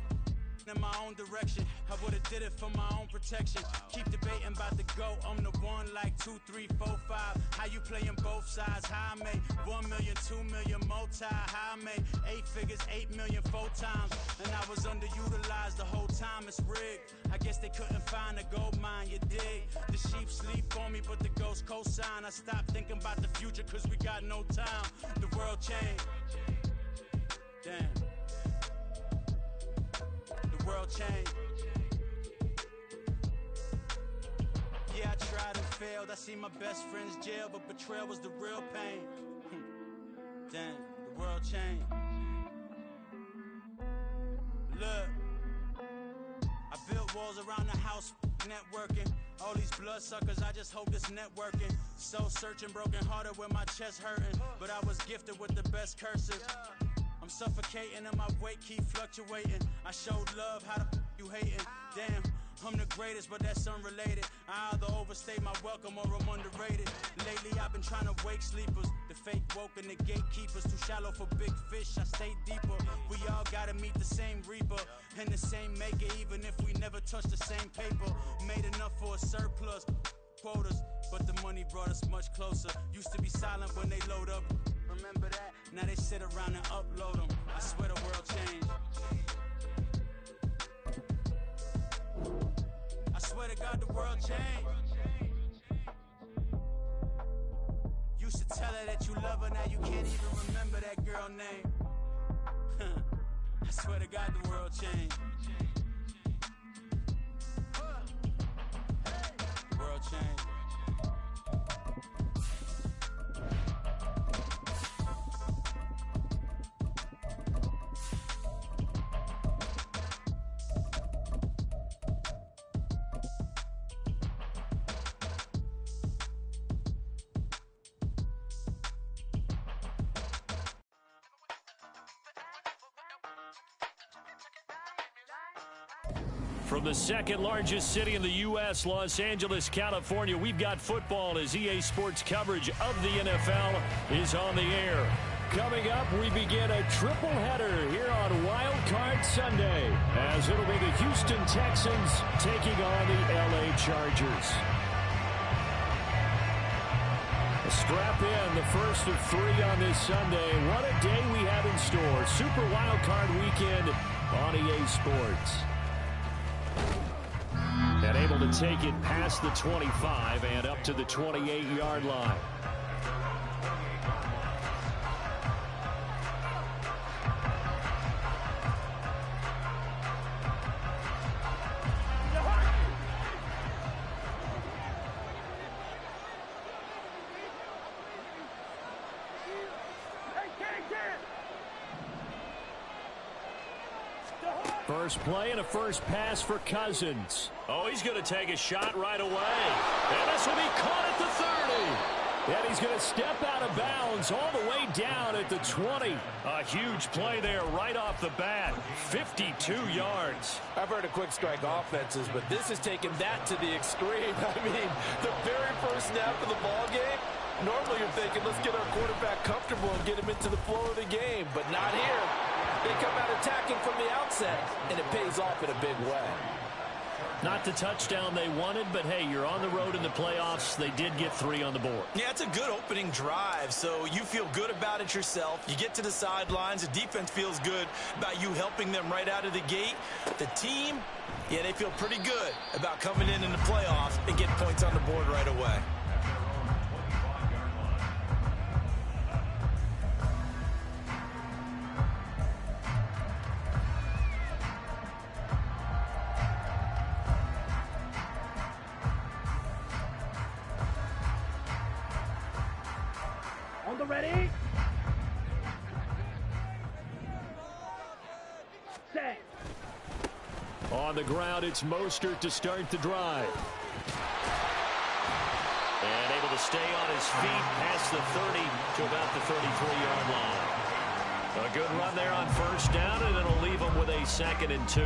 Speaker 10: in my own direction. I would've did it for my own protection. Keep debating about the GOAT. I'm the one like 2, 3, 4, 5. How you playing both sides? How I made 1 million, 2 million, multi. How I made 8 figures, 8 million, 4 times. And I was underutilized the whole time. It's rigged. I guess they couldn't find a gold mine, you dig? The sheep sleep on me, but the ghost cosign. I stopped thinking about the future, cause we got no time. The world changed. Damn. World change. Yeah, I tried and failed. I see my best friends jail, but betrayal was the real pain. Damn, the world changed. Look, I built walls around the house, networking. All these bloodsuckers, I just hope this networking. Soul searching, broken hearted with my chest hurting. But I was gifted with the best cursive. I'm suffocating and my weight keep fluctuating. I showed love, how the you hating? Damn, I'm the greatest, but that's unrelated. I either overstay my welcome or I'm underrated. Lately I've been trying to wake sleepers. The fake woke and the gatekeepers. Too shallow for big fish, I stay deeper. We all gotta meet the same reaper and the same maker, even if we never touch the same paper. Made enough for a surplus quotas, but the money brought us much closer. Used to be silent when they load up. Remember that? Now they sit around and upload them. I swear the world changed. I swear to God the world changed. Used to tell her that you love her, now you can't even remember that girl name. I swear to God the world changed. The world changed.
Speaker 3: From the second largest city in the U.S., Los Angeles, California, we've got football as EA Sports coverage of the NFL is on the air. Coming up, we begin a triple header here on Wild Card Sunday, as it'll be the Houston Texans taking on the L.A. Chargers. Strap in the first of 3 on this Sunday. What a day we have in store. Super Wild Card Weekend on EA Sports. And able to take it past the 25 and up to the 28-yard line. First play and a first pass for Cousins. Oh, he's going to take a shot right away. And this will be caught at the 30. And he's going to step out of bounds all the way down at the 20. A huge play there right off the bat. 52 yards.
Speaker 4: I've heard of quick strike offenses, but this is taking that to the extreme. I mean, the very first snap of the ball game, normally you're thinking, let's get our quarterback comfortable and get him into the flow of the game, but not here. They come out attacking from the outset, and it pays off in a big way.
Speaker 3: Not the touchdown they wanted, but hey, you're on the road in the playoffs. They did get 3 on the board.
Speaker 5: Yeah, it's a good opening drive, so you feel good about it yourself. You get to the sidelines. The defense feels good about you helping them right out of the gate. The team, Yeah, they feel pretty good about coming in the playoffs and getting points on the board right away.
Speaker 6: On the ready. Set.
Speaker 3: On the ground, it's Mostert to start the drive.
Speaker 7: And able to stay on his feet past the 30 to about the 33-yard line. A good run there on first down, and it'll leave him with a 2nd and 2.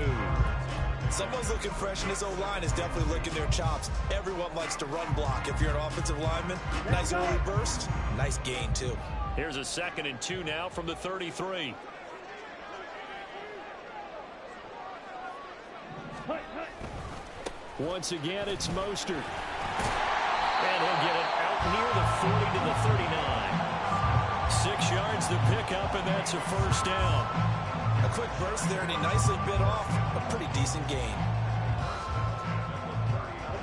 Speaker 5: Someone's looking fresh, and his O-line is definitely licking their chops. Everyone likes to run block. If you're an offensive lineman, nice early burst, nice gain, too.
Speaker 3: Here's a 2nd and 2 now from the 33. Once again, it's Mostert. And he'll get it out near the 40 to the 39. 6 yards to pick up, and that's a first down.
Speaker 5: A quick burst there, and he nicely bit off a pretty decent gain.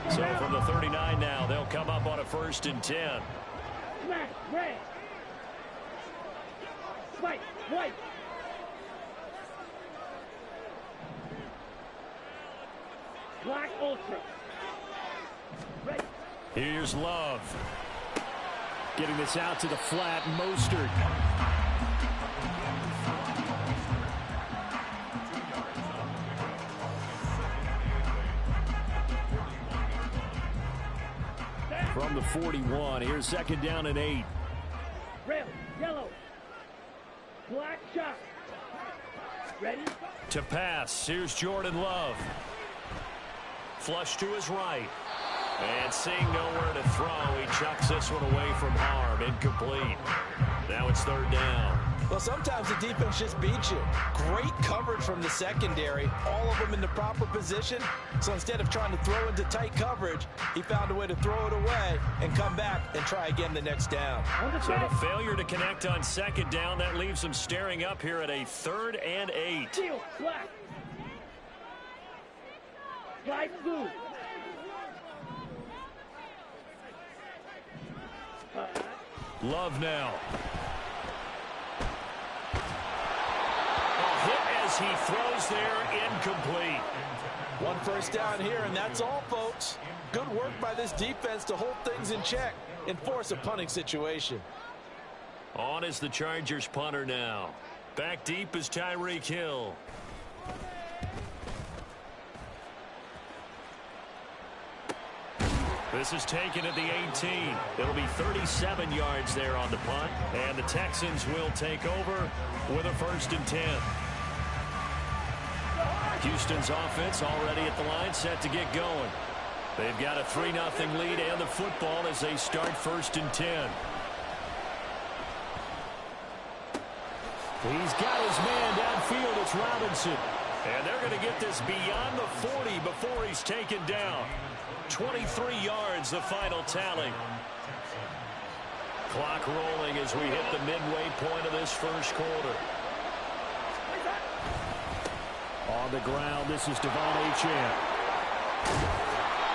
Speaker 3: So from the 39 now, they'll come up on a 1st and 10.
Speaker 6: Smash. Red. White. White. Black Ultra. Ready.
Speaker 3: Here's Love. Getting this out to the flat, Mostert. From the 41, here's 2nd down and 8.
Speaker 6: Red. Yellow. Black shot. Ready.
Speaker 3: To pass, here's Jordan Love. Flush to his right. And seeing nowhere to throw, he chucks this one away from harm. Incomplete. Now it's 3rd down.
Speaker 5: Well, sometimes the defense just beats you. Great coverage from the secondary. All of them in the proper position. So instead of trying to throw into tight coverage, he found a way to throw it away and come back and try again the next down.
Speaker 3: So a failure to connect on 2nd down. That leaves him staring up here at a 3rd and 8.
Speaker 6: Steel. Black. Light blue.
Speaker 3: Love now. A hit as he throws there, incomplete.
Speaker 5: 1 first down here, and that's all, folks. Good work by this defense to hold things in check and force a punting situation.
Speaker 3: On is the Chargers punter now. Back deep is Tyreek Hill. This is taken at the 18. It'll be 37 yards there on the punt, and the Texans will take over with a 1st and 10. Houston's offense already at the line, set to get going. They've got a 3-0 lead and the football as they start 1st and 10. He's got his man downfield. It's Robinson. And they're going to get this beyond the 40 before he's taken down. 23 yards, the final tally. Clock rolling as we hit the midway point of this 1st quarter. On the ground, this is Devon Achane.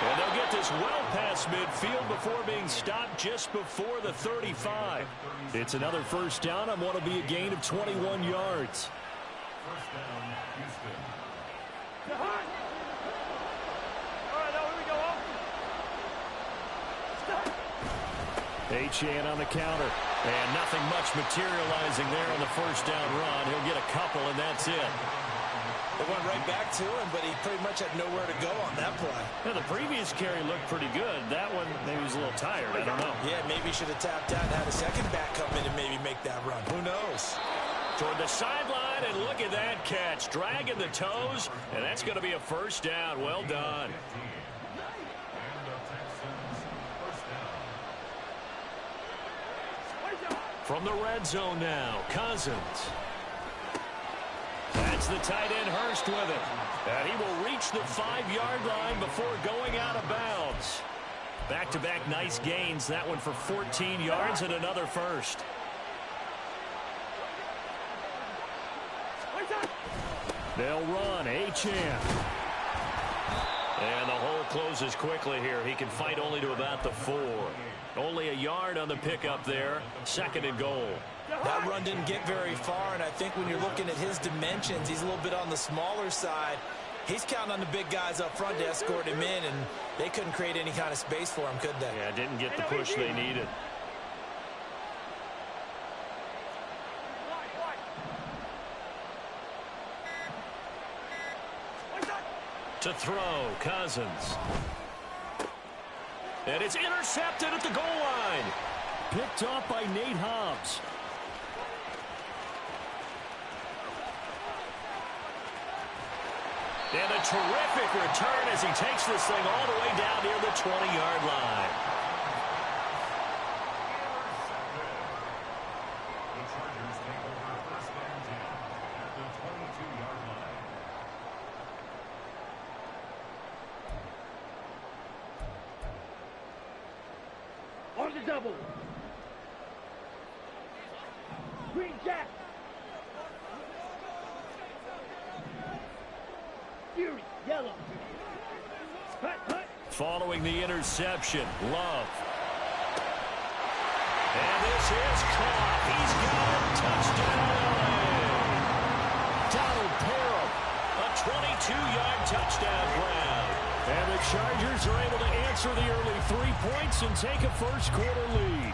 Speaker 3: And they'll get this well past midfield before being stopped just before the 35. It's another 1st down on what will be a gain of 21 yards. Achane on the counter. And nothing much materializing there on the 1st down run. He'll get a couple, and that's it.
Speaker 5: It went right back to him, but he pretty much had nowhere to go on that play.
Speaker 3: Yeah, the previous carry looked pretty good. That one, maybe he was a little tired. I don't know.
Speaker 5: Yeah, maybe he should have tapped out and had a second back come in and maybe make that run. Who knows?
Speaker 3: Toward the sideline, and look at that catch. Dragging the toes, and that's going to be a 1st down. Well done. From the red zone now, Cousins. That's the tight end Hurst with it. And he will reach the 5-yard line before going out of bounds. Back-to-back nice gains. That one for 14 yards and another 1st. They'll run. Achane. And the hole closes quickly here. He can fight only to about the 4. Only a yard on the pickup there. 2nd and goal.
Speaker 5: That run didn't get very far, and I think when you're looking at his dimensions, he's a little bit on the smaller side. He's counting on the big guys up front to escort him in, and they couldn't create any kind of space for him, could they?
Speaker 3: Yeah, didn't get the push they needed. To throw, Cousins. And it's intercepted at the goal line.
Speaker 8: Picked off by Nate Hobbs.
Speaker 3: And a terrific return as he takes this thing all the way down near the 20-yard line.
Speaker 11: The Chargers take over 1st and 10 at the 22-yard line.
Speaker 6: On the double. Green Jack. Fury, yellow. Hut, hut.
Speaker 3: Following the interception, Love. And this is caught. He's got it. Touchdown. Donald Parham, a 22-yard touchdown grab.
Speaker 8: And the Chargers are able to answer the early 3 points and take a first-quarter lead.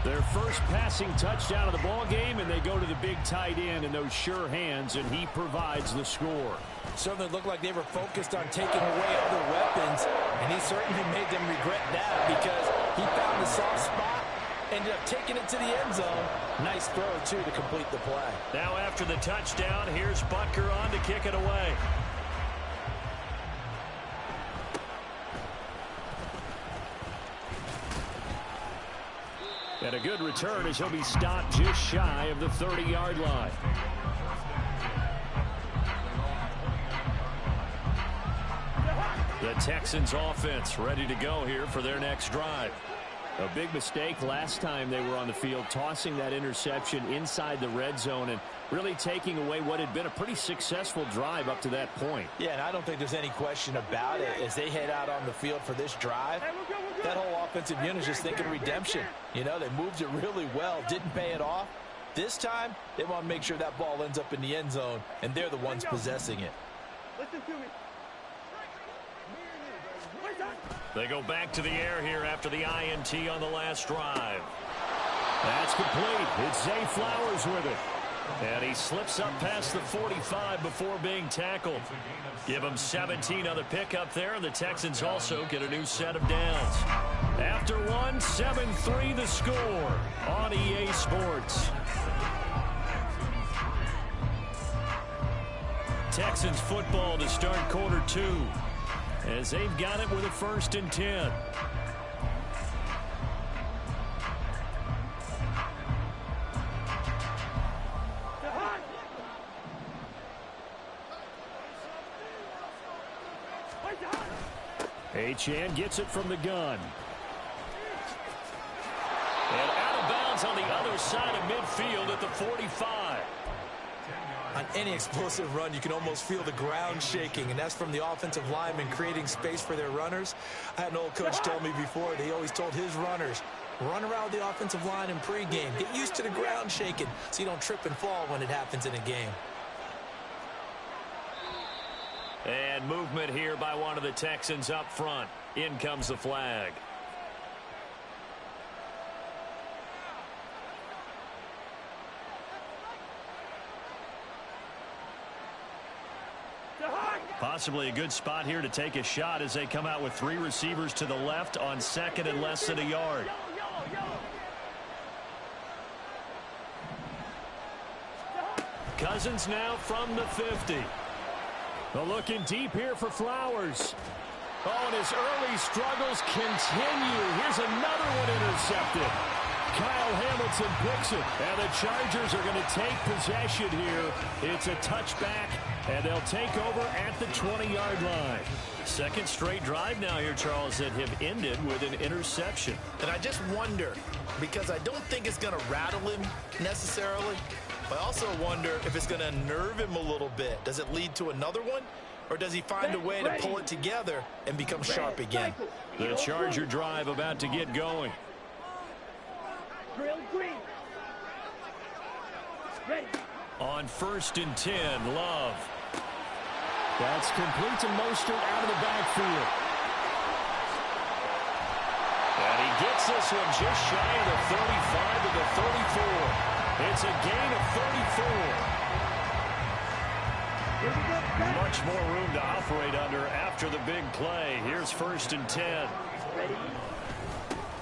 Speaker 8: Their first passing touchdown of the ball game, and they go to the big tight end in those sure hands, and he provides the score.
Speaker 5: Certainly looked like they were focused on taking away other weapons, and he certainly made them regret that because he found the soft spot, ended up taking it to the end zone. Nice throw, too, to complete the play.
Speaker 3: Now after the touchdown, here's Butker on to kick it away.
Speaker 8: And a good return as he'll be stopped just shy of the 30-yard line.
Speaker 3: The Texans offense ready to go here for their next drive.
Speaker 8: A big mistake last time they were on the field, tossing that interception inside the red zone and really taking away what had been a pretty successful drive up to that point.
Speaker 5: Yeah, and I don't think there's any question about it. As they head out on the field for this drive, that whole offensive unit is just thinking redemption. You know, they moved it really well, didn't pay it off. This time, they want to make sure that ball ends up in the end zone, and they're the ones possessing it.
Speaker 6: Listen to me.
Speaker 3: They go back to the air here after the INT on the last drive.
Speaker 8: That's complete. It's Zay Flowers with it.
Speaker 3: And he slips up past the 45 before being tackled. Give him 17 on the pickup there, and the Texans also get a new set of downs. After one, 7-3 the score on EA Sports. Texans football to start quarter 2. As they've got it with a 1st and 10.
Speaker 8: Achane gets it from the gun.
Speaker 3: And out of bounds on the other side of midfield at the 45.
Speaker 5: On any explosive run, you can almost feel the ground shaking, and that's from the offensive linemen creating space for their runners. I had an old coach tell me before, they always told his runners, run around the offensive line in pregame. Get used to the ground shaking so you don't trip and fall when it happens in a game.
Speaker 3: And movement here by one of the Texans up front. In comes the flag. Possibly a good spot here to take a shot as they come out with 3 receivers to the left on 2nd and less than a yard. Cousins now from the 50.
Speaker 8: Well, looking deep here for Flowers. Oh, and his early struggles continue. Here's another one intercepted. Kyle Hamilton picks it, and the Chargers are going to take possession here. It's a touchback, and they'll take over at the 20-yard line.
Speaker 3: Second straight drive now here, Charles, that have ended with an interception.
Speaker 12: And I just wonder, because I don't think it's going to rattle him necessarily, but I also wonder if it's going to unnerve him a little bit. Does it lead to another one? or does he find a way to pull it together and become sharp again?
Speaker 3: The Charger drive about to get going.
Speaker 6: Drill green. Ready.
Speaker 3: On 1st and 10, Love.
Speaker 8: That's complete to Mostert out of the backfield.
Speaker 3: And he gets this one just shy of the 35 to the 34. It's a gain of 34. Much more room to operate under after the big play. Here's 1st and 10.
Speaker 6: Ready.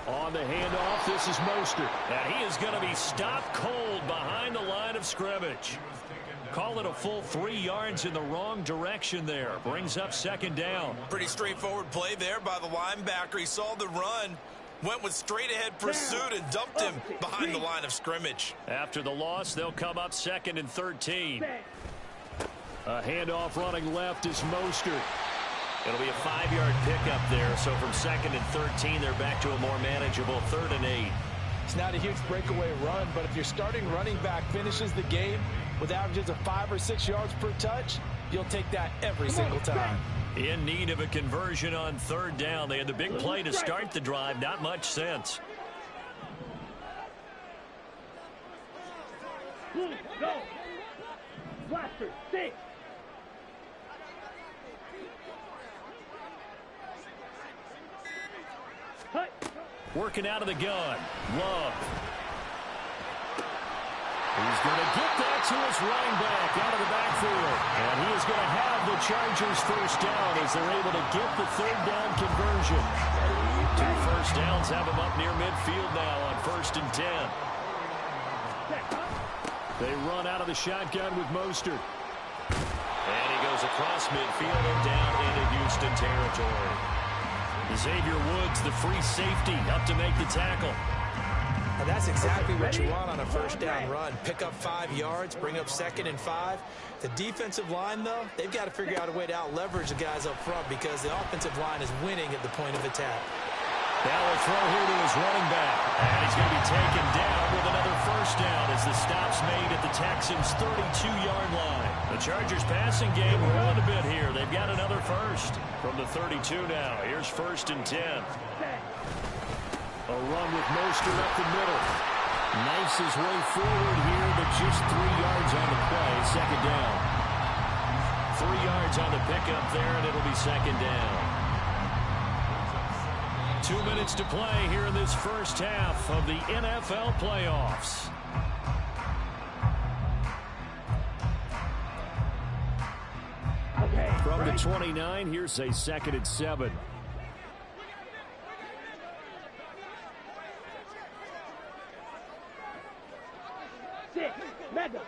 Speaker 3: On the handoff, this is Mostert. And he is going to be stopped cold behind the line of scrimmage. Call it a full 3 yards in the wrong direction there. Brings up 2nd down.
Speaker 12: Pretty straightforward play there by the linebacker. He saw the run, went with straight-ahead pursuit, and dumped him behind the line of scrimmage.
Speaker 3: After the loss, they'll come up 2nd and 13. A handoff running left is Mostert. It'll be a 5-yard pickup there. So from 2nd and 13, they're back to a more manageable 3rd and 8.
Speaker 4: It's not a huge breakaway run, but if your starting running back finishes the game with averages of 5 or 6 yards per touch, you'll take that every single time.
Speaker 3: In need of a conversion on 3rd down. They had the big play to start the drive. Not much sense.
Speaker 6: Go. Blaster, 6. Hut.
Speaker 3: Working out of the gun. Love. He's going to get that to his running back out of the backfield. And he is going to have the Chargers 1st down as they're able to get the 3rd down conversion. 2 first downs have him up near midfield now on 1st and 10. They run out of the shotgun with Mostert. And he goes across midfield and down into Houston territory. Xavier Woods, the free safety, up to make the tackle.
Speaker 5: And that's exactly what you want on a 1st down run. Pick up 5 yards, bring up 2nd and 5. The defensive line, though, they've got to figure out a way to out-leverage the guys up front because the offensive line is winning at the point of attack.
Speaker 3: Now will throw here to his running back. And he's going to be taken down with another 1st down as the stop's made at the Texans' 32-yard line. The Chargers passing game rolling a bit here. They've got another 1st from the 32 now. Here's 1st and 10. A run with Mostert up the middle. Knifes his way forward here, but just 3 yards on the play. 2nd down. 3 yards on the pickup there, and it'll be 2nd down. 2 minutes to play here in this 1st half of the NFL playoffs. From the 29, here's a 2nd and 7.
Speaker 6: Mega.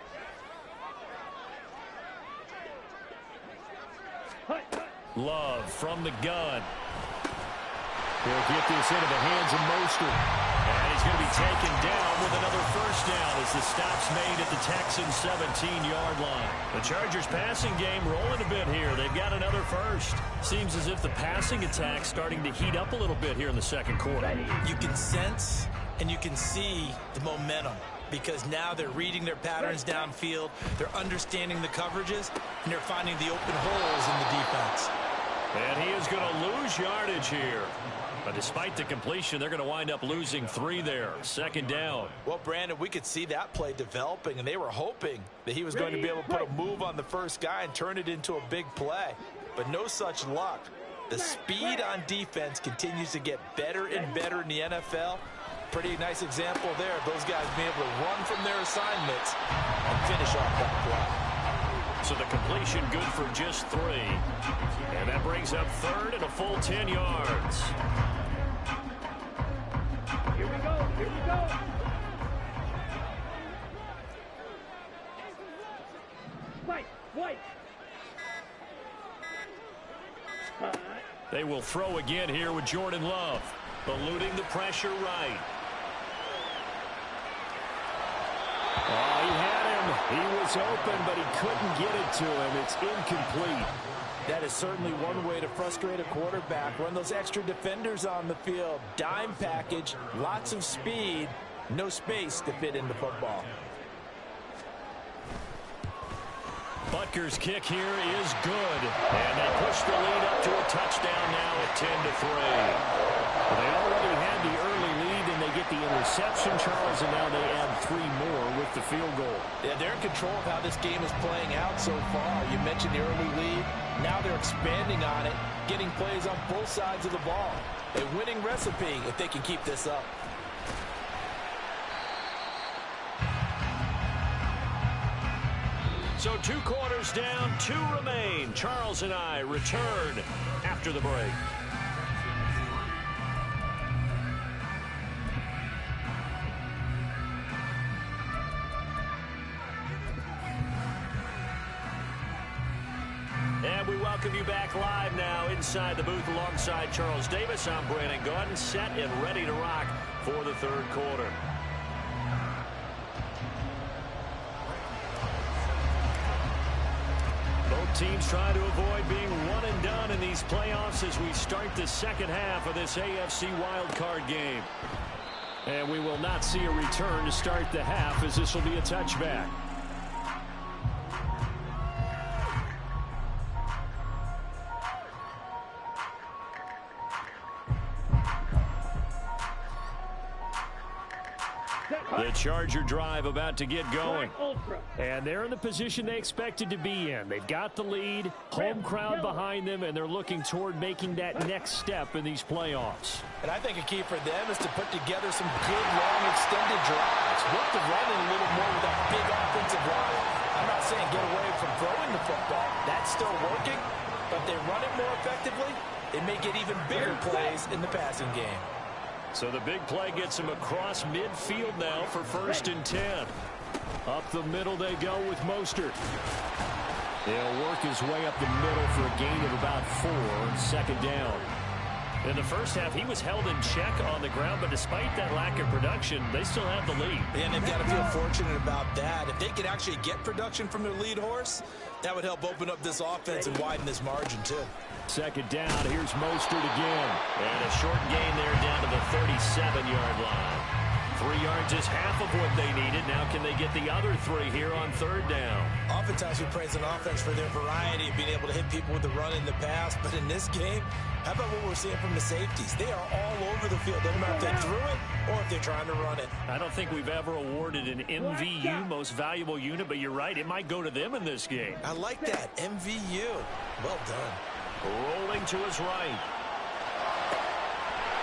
Speaker 3: Love from the gun. He'll get this into the hands of Mostert. And he's going to be taken down with another 1st down as the stop's made at the Texans' 17-yard line. The Chargers passing game rolling a bit here. They've got another 1st. Seems as if the passing attack's starting to heat up a little bit here in the 2nd quarter.
Speaker 5: You can sense and you can see the momentum because now they're reading their patterns downfield, they're understanding the coverages, and they're finding the open holes in the defense.
Speaker 3: And he is going to lose yardage here. But despite the completion, they're going to wind up losing 3 there. 2nd down.
Speaker 5: Well, Brandon, we could see that play developing, and they were hoping that he was going to be able to put a move on the 1st guy and turn it into a big play. But no such luck. The speed on defense continues to get better and better in the NFL. Pretty nice example there of those guys being able to run from their assignments and finish off that play.
Speaker 3: So the completion good for just 3. And that brings up 3rd and a full 10 yards.
Speaker 6: Here we go. Here we go. White.
Speaker 3: They will throw again here with Jordan Love. Eluding the pressure right.
Speaker 8: Oh, he had him. He was open, but he couldn't get it to him. It's incomplete.
Speaker 4: That is certainly one way to frustrate a quarterback. Run those extra defenders on the field. Dime package, lots of speed, no space to fit into football.
Speaker 3: Butker's kick here is good. And they push the lead up to a touchdown now at 10-3. Well, they already had the early lead, and they get the interception, Charles, and now they add 3 more with the field goal.
Speaker 4: Yeah, they're in control of how this game is playing out so far. You mentioned the early lead. Now they're expanding on it, getting plays on both sides of the ball. A winning recipe if they can keep this up.
Speaker 3: So 2 quarters down, 2 remain. Charles and I return after the break. And we welcome you back live now inside the booth alongside Charles Davis. I'm Brandon Gaudin, set and ready to rock for the 3rd quarter. Both teams trying to avoid being one and done in these playoffs as we start the 2nd half of this AFC wildcard game. And we will not see a return to start the half, as this will be a touchback. The Charger drive about to get going. And they're in the position they expected to be in. They've got the lead, home crowd behind them, and they're looking toward making that next step in these playoffs.
Speaker 4: And I think a key for them is to put together some good, long, extended drives. Work the running a little more with that big offensive line. I'm not saying get away from throwing the football. That's still working. But if they run it more effectively, they may get even bigger plays in the passing game.
Speaker 3: So the big play gets him across midfield now for 1st and 10. Up the middle they go with Mostert. He'll work his way up the middle for a gain of about 4, 2nd down. In the first half, he was held in check on the ground, but despite that lack of production, they still have the lead.
Speaker 5: And they've got to feel fortunate about that. If they could actually get production from their lead horse, that would help open up this offense and widen this margin, too.
Speaker 3: 2nd down, here's Mostert again. And a short gain there down to the 37-yard line. 3 yards is half of what they needed. Now can they get the other 3 here on 3rd down?
Speaker 5: Oftentimes we praise an offense for their variety of being able to hit people with the run in the pass. But in this game, how about what we're seeing from the safeties? They are all over the field. Doesn't matter if they threw it or if they're trying to run it.
Speaker 3: I don't think we've ever awarded an MVU, most valuable unit, but you're right. It might go to them in this game.
Speaker 5: I like that. MVU. Well done.
Speaker 3: Rolling to his right.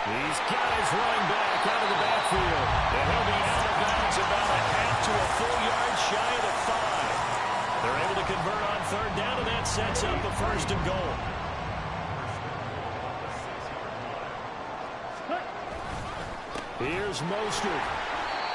Speaker 3: He's got his running back out of the backfield. And he'll be out of bounds about a half to a full yard shy of the 5. They're able to convert on 3rd down, and that sets up a 1st and goal. Here's Mostert.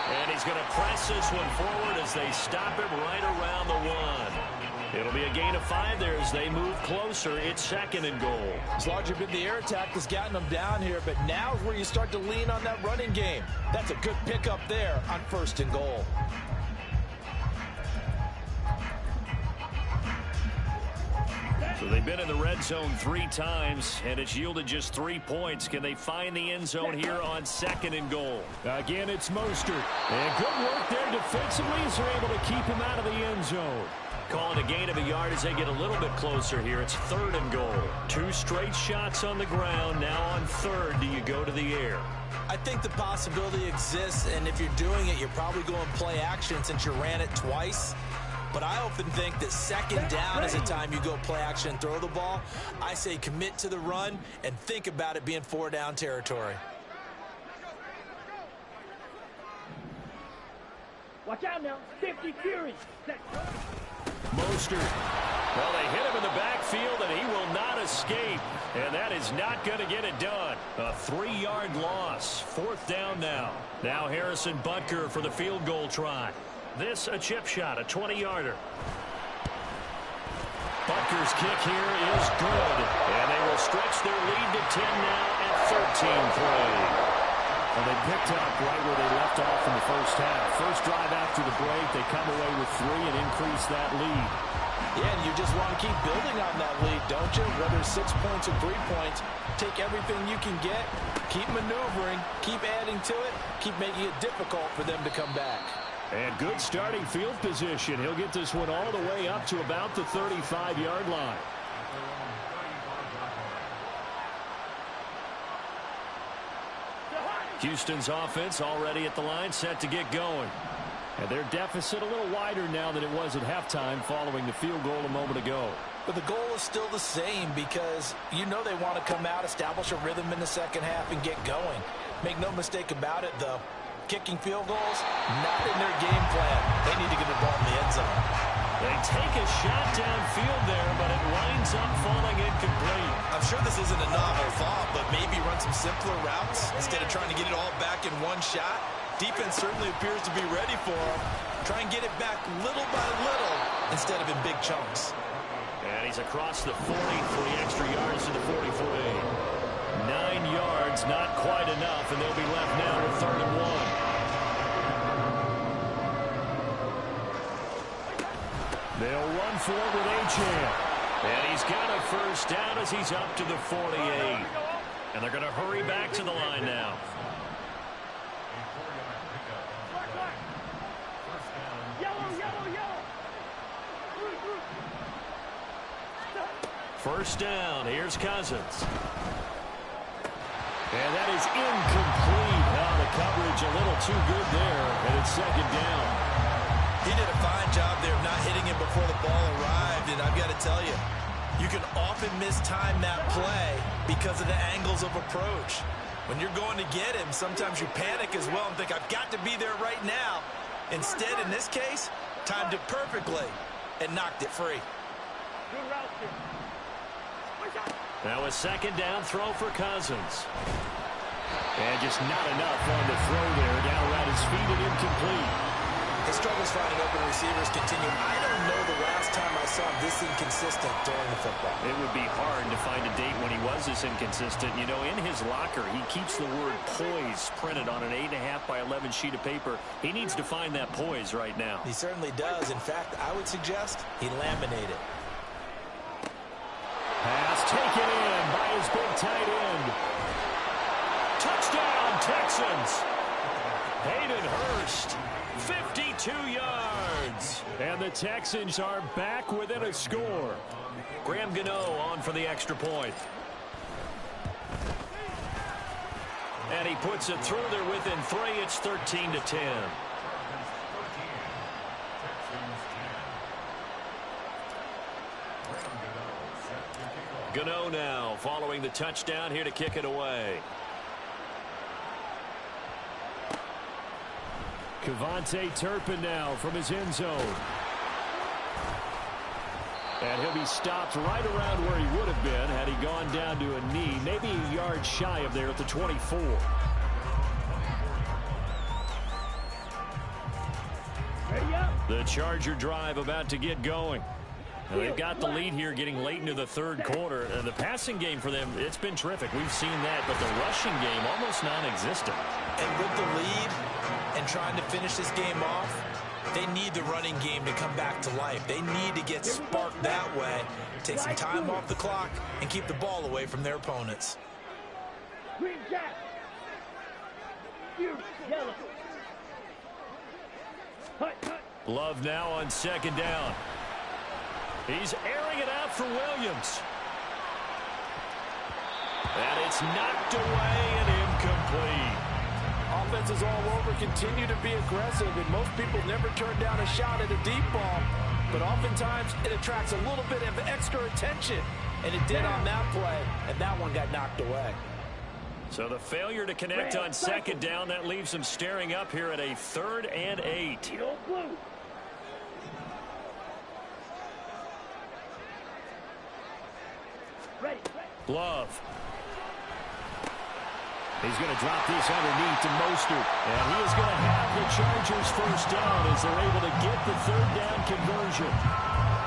Speaker 3: And he's going to press this one forward as they stop him right around the 1. It'll be a gain of 5 there as they move closer. It's 2nd and goal.
Speaker 4: It's largely been the air attack that's gotten them down here, but now is where you start to lean on that running game. That's a good pickup there on 1st and goal.
Speaker 3: So they've been in the red zone 3 times, and it's yielded just 3 points. Can they find the end zone here on 2nd and goal? Again, it's Mostert. And good work there defensively as they're able to keep him out of the end zone. Calling a gain of a yard as they get a little bit closer here. It's 3rd and goal. 2 straight shots on the ground. Now on 3rd, do you go to the air?
Speaker 5: I think the possibility exists, and if you're doing it, you're probably going play action since you ran it twice. But I often think that 2nd down is the time you go play action and throw the ball. I say commit to the run and think about it being 4 down territory.
Speaker 6: Watch out now. 50 Fury.
Speaker 3: Mostert. Well, they hit him in the backfield, and he will not escape. And that is not going to get it done. A 3-yard loss. 4th down now. Now Harrison Butker for the field goal try. This a chip shot, a 20-yarder. Butker's kick here is good. And they will stretch their lead to 10 now at 13-3.
Speaker 8: Well, they picked up right where they left off in the first half. First drive after the break, they come away with 3 and increase that lead.
Speaker 4: Yeah, and you just want to keep building on that lead, don't you? Whether it's 6 points or 3 points, take everything you can get, keep maneuvering, keep adding to it, keep making it difficult for them to come back.
Speaker 3: And good starting field position. He'll get this one all the way up to about the 35-yard line. Houston's offense already at the line, set to get going. And their deficit a little wider now than it was at halftime following the field goal a moment ago.
Speaker 4: But the goal is still the same because you know they want to come out, establish a rhythm in the second half, and get going. Make no mistake about it, though. Kicking field goals, not in their game plan. They need to get the ball in the end zone.
Speaker 3: They take a shot downfield there, but it winds up falling incomplete.
Speaker 12: I'm sure this isn't a novel thought, but maybe run some simpler routes instead of trying to get it all back in one shot. Defense certainly appears to be ready for him. Try and get it back little by little instead of in big chunks.
Speaker 3: And he's across the 40 for the extra yards to the 43. 9 yards, not quite enough, and they'll be left now with 3rd and 1. They'll run for it with Achane. And he's got a first down as he's up to the 48. And they're going to hurry back to the line now. First down, here's Cousins. And that is incomplete. Now the coverage a little too good there, and it's 2nd down.
Speaker 12: He did a fine job there of not hitting him before the ball arrived, and I've got to tell you, you can often mistime that play because of the angles of approach. When you're going to get him, sometimes you panic as well and think, I've got to be there right now. Instead, in this case, timed it perfectly and knocked it free.
Speaker 3: Now a 2nd down throw for Cousins. And just not enough on the throw there. Down around his feet and incomplete.
Speaker 4: His struggles finding open receivers continue. I don't know the last time I saw him this inconsistent throwing the football.
Speaker 3: It would be hard to find a date when he was this inconsistent. You know, in his locker, he keeps the word poise printed on an 8.5 by 11 sheet of paper. He needs to find that poise right now.
Speaker 4: He certainly does. In fact, I would suggest he laminate it.
Speaker 3: Pass taken in by his big tight end. Touchdown, Texans. Hayden Hurst, 52 yards. And the Texans are back within a score. Graham Gano on for the extra point. And he puts it through there within 3. It's 13-10. Gano now following the touchdown here to kick it away. Kevontae Turpin now from his end zone. And he'll be stopped right around where he would have been had he gone down to a knee, maybe a yard shy of there at the 24. The Charger drive about to get going. Now they've got the lead here getting late into the 3rd quarter. And the passing game for them, it's been terrific. We've seen that, but the rushing game almost non-existent.
Speaker 5: And with the lead and trying to finish this game off, they need the running game to come back to life. They need to get sparked that way, take some time off the clock, and keep the ball away from their opponents.
Speaker 6: Green jack. Yellow.
Speaker 3: Love now on 2nd down. He's airing it out for Williams. And it's knocked away and incomplete.
Speaker 4: Offenses all over continue to be aggressive, and most people never turn down a shot at a deep ball. But oftentimes, it attracts a little bit of extra attention. And it did on that play, and that one got knocked away.
Speaker 3: So the failure to connect on 2nd down, that leaves them staring up here at a 3rd and 8. Love. He's going to drop this underneath to Mostert. And he is going to have the Chargers first down as they're able to get the 3rd down conversion.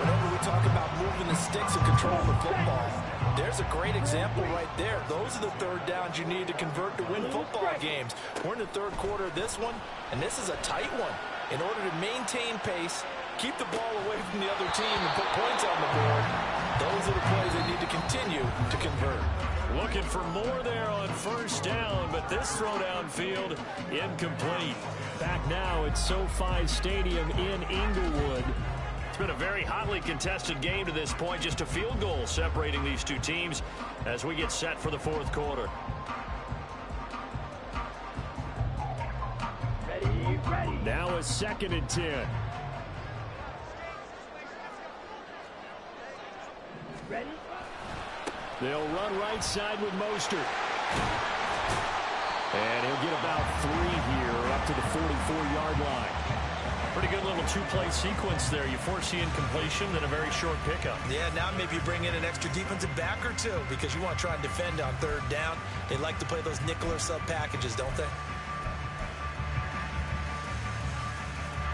Speaker 4: Whenever we talk about moving the sticks and controlling the football, there's a great example right there. Those are the 3rd downs you need to convert to win football games. We're in the 3rd quarter of this one, and this is a tight one. In order to maintain pace, keep the ball away from the other team, and put points on the board, those are the plays they need to continue to convert.
Speaker 3: Looking for more there on first down, but this throw downfield incomplete.
Speaker 8: Back now at SoFi Stadium in Inglewood.
Speaker 3: It's been a very hotly contested game to this point. Just a field goal separating these two teams as we get set for the fourth quarter.
Speaker 6: Ready.
Speaker 8: Now a 2nd and 10.
Speaker 6: Ready.
Speaker 8: They'll run right side with Mostert. And he'll get about 3 here up to the 44-yard line.
Speaker 3: Pretty good little two-play sequence there. You force the incompletion, then a very short pickup.
Speaker 12: Yeah, now maybe you bring in an extra defensive back or two because you want to try and defend on 3rd down. They like to play those nickel or sub packages, don't they?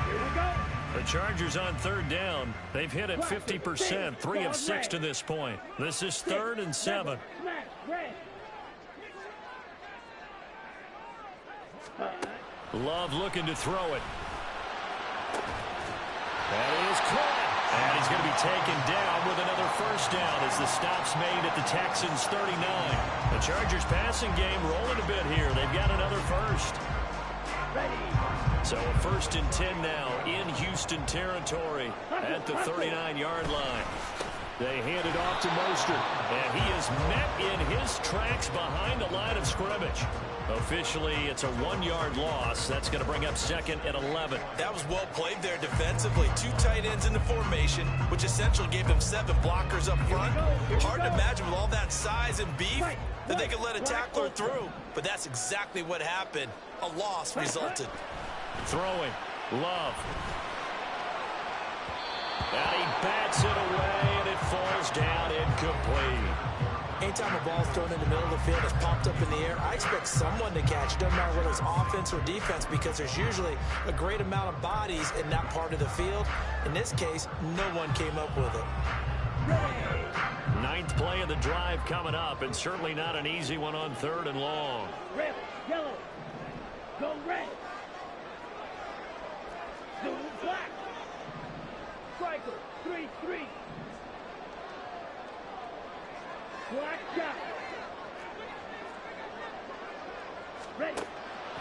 Speaker 6: Here we go.
Speaker 3: The Chargers on 3rd down. They've hit it 50%, 3 of 6 to this point. This is 3rd and 7.
Speaker 6: Smash, red.
Speaker 3: Love looking to throw it. That is caught. And he's going to be taken down with another first down as the stop's made at the Texans' 39. The Chargers passing game rolling a bit here. They've got another first.
Speaker 6: Ready.
Speaker 3: So a 1st and 10 now in Houston territory at the 39-yard line.
Speaker 8: They hand it off to Mostert.
Speaker 3: And he is met in his tracks behind the line of scrimmage. Officially, it's a 1-yard loss. That's going to bring up 2nd and 11.
Speaker 12: That was well played there defensively. 2 tight ends in the formation, which essentially gave them 7 blockers up front. Hard to imagine with all that size and beef that they could let a tackler through. But that's exactly what happened. A loss resulted.
Speaker 3: Throwing. Love. And he bats it away, and it falls down incomplete.
Speaker 5: Anytime a ball's thrown in the middle of the field, it's popped up in the air, I expect someone to catch it. Doesn't matter whether it's offense or defense, because there's usually a great amount of bodies in that part of the field. In this case, no one came up with it.
Speaker 3: 9th play of the drive coming up, and certainly not an easy one on 3rd and long.
Speaker 6: Red, yellow. Go red. Blue, black. Striker, 3-3. Black shot. Ready.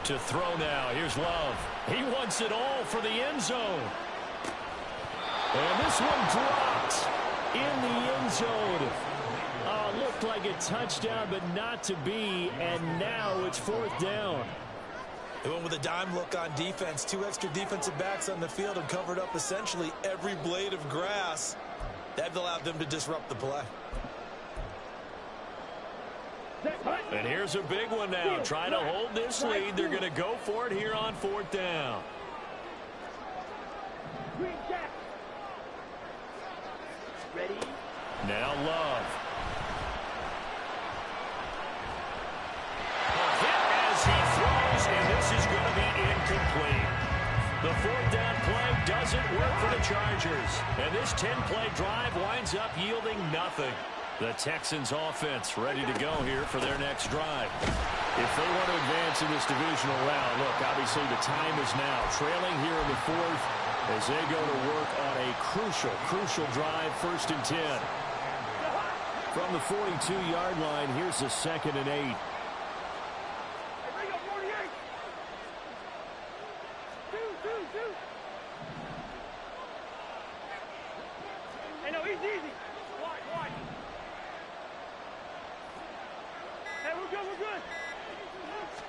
Speaker 3: To throw now. Here's Love. He wants it all for the end zone.
Speaker 8: And this one dropped in the end zone. Looked like a touchdown, but not to be. And now it's 4th down.
Speaker 12: They went with a dime look on defense. 2 extra defensive backs on the field and covered up essentially every blade of grass. That allowed them to disrupt the play.
Speaker 3: And here's a big one now. Trying to hold this lead. They're going to go for it here on 4th down.
Speaker 6: Green jack. Ready.
Speaker 3: Now Love. A hit as he throws, and this is going to be incomplete. The 4th down play doesn't work for the Chargers. And this 10-play drive winds up yielding nothing. The Texans offense ready to go here for their next drive.
Speaker 8: If they want to advance in this divisional round, look, obviously the time is now. Trailing here in the 4th as they go to work on a crucial drive, 1st and 10. From the 42-yard line, here's the 2nd and 8.
Speaker 6: Hey, no, he's easy. Wide. Hey, we're good.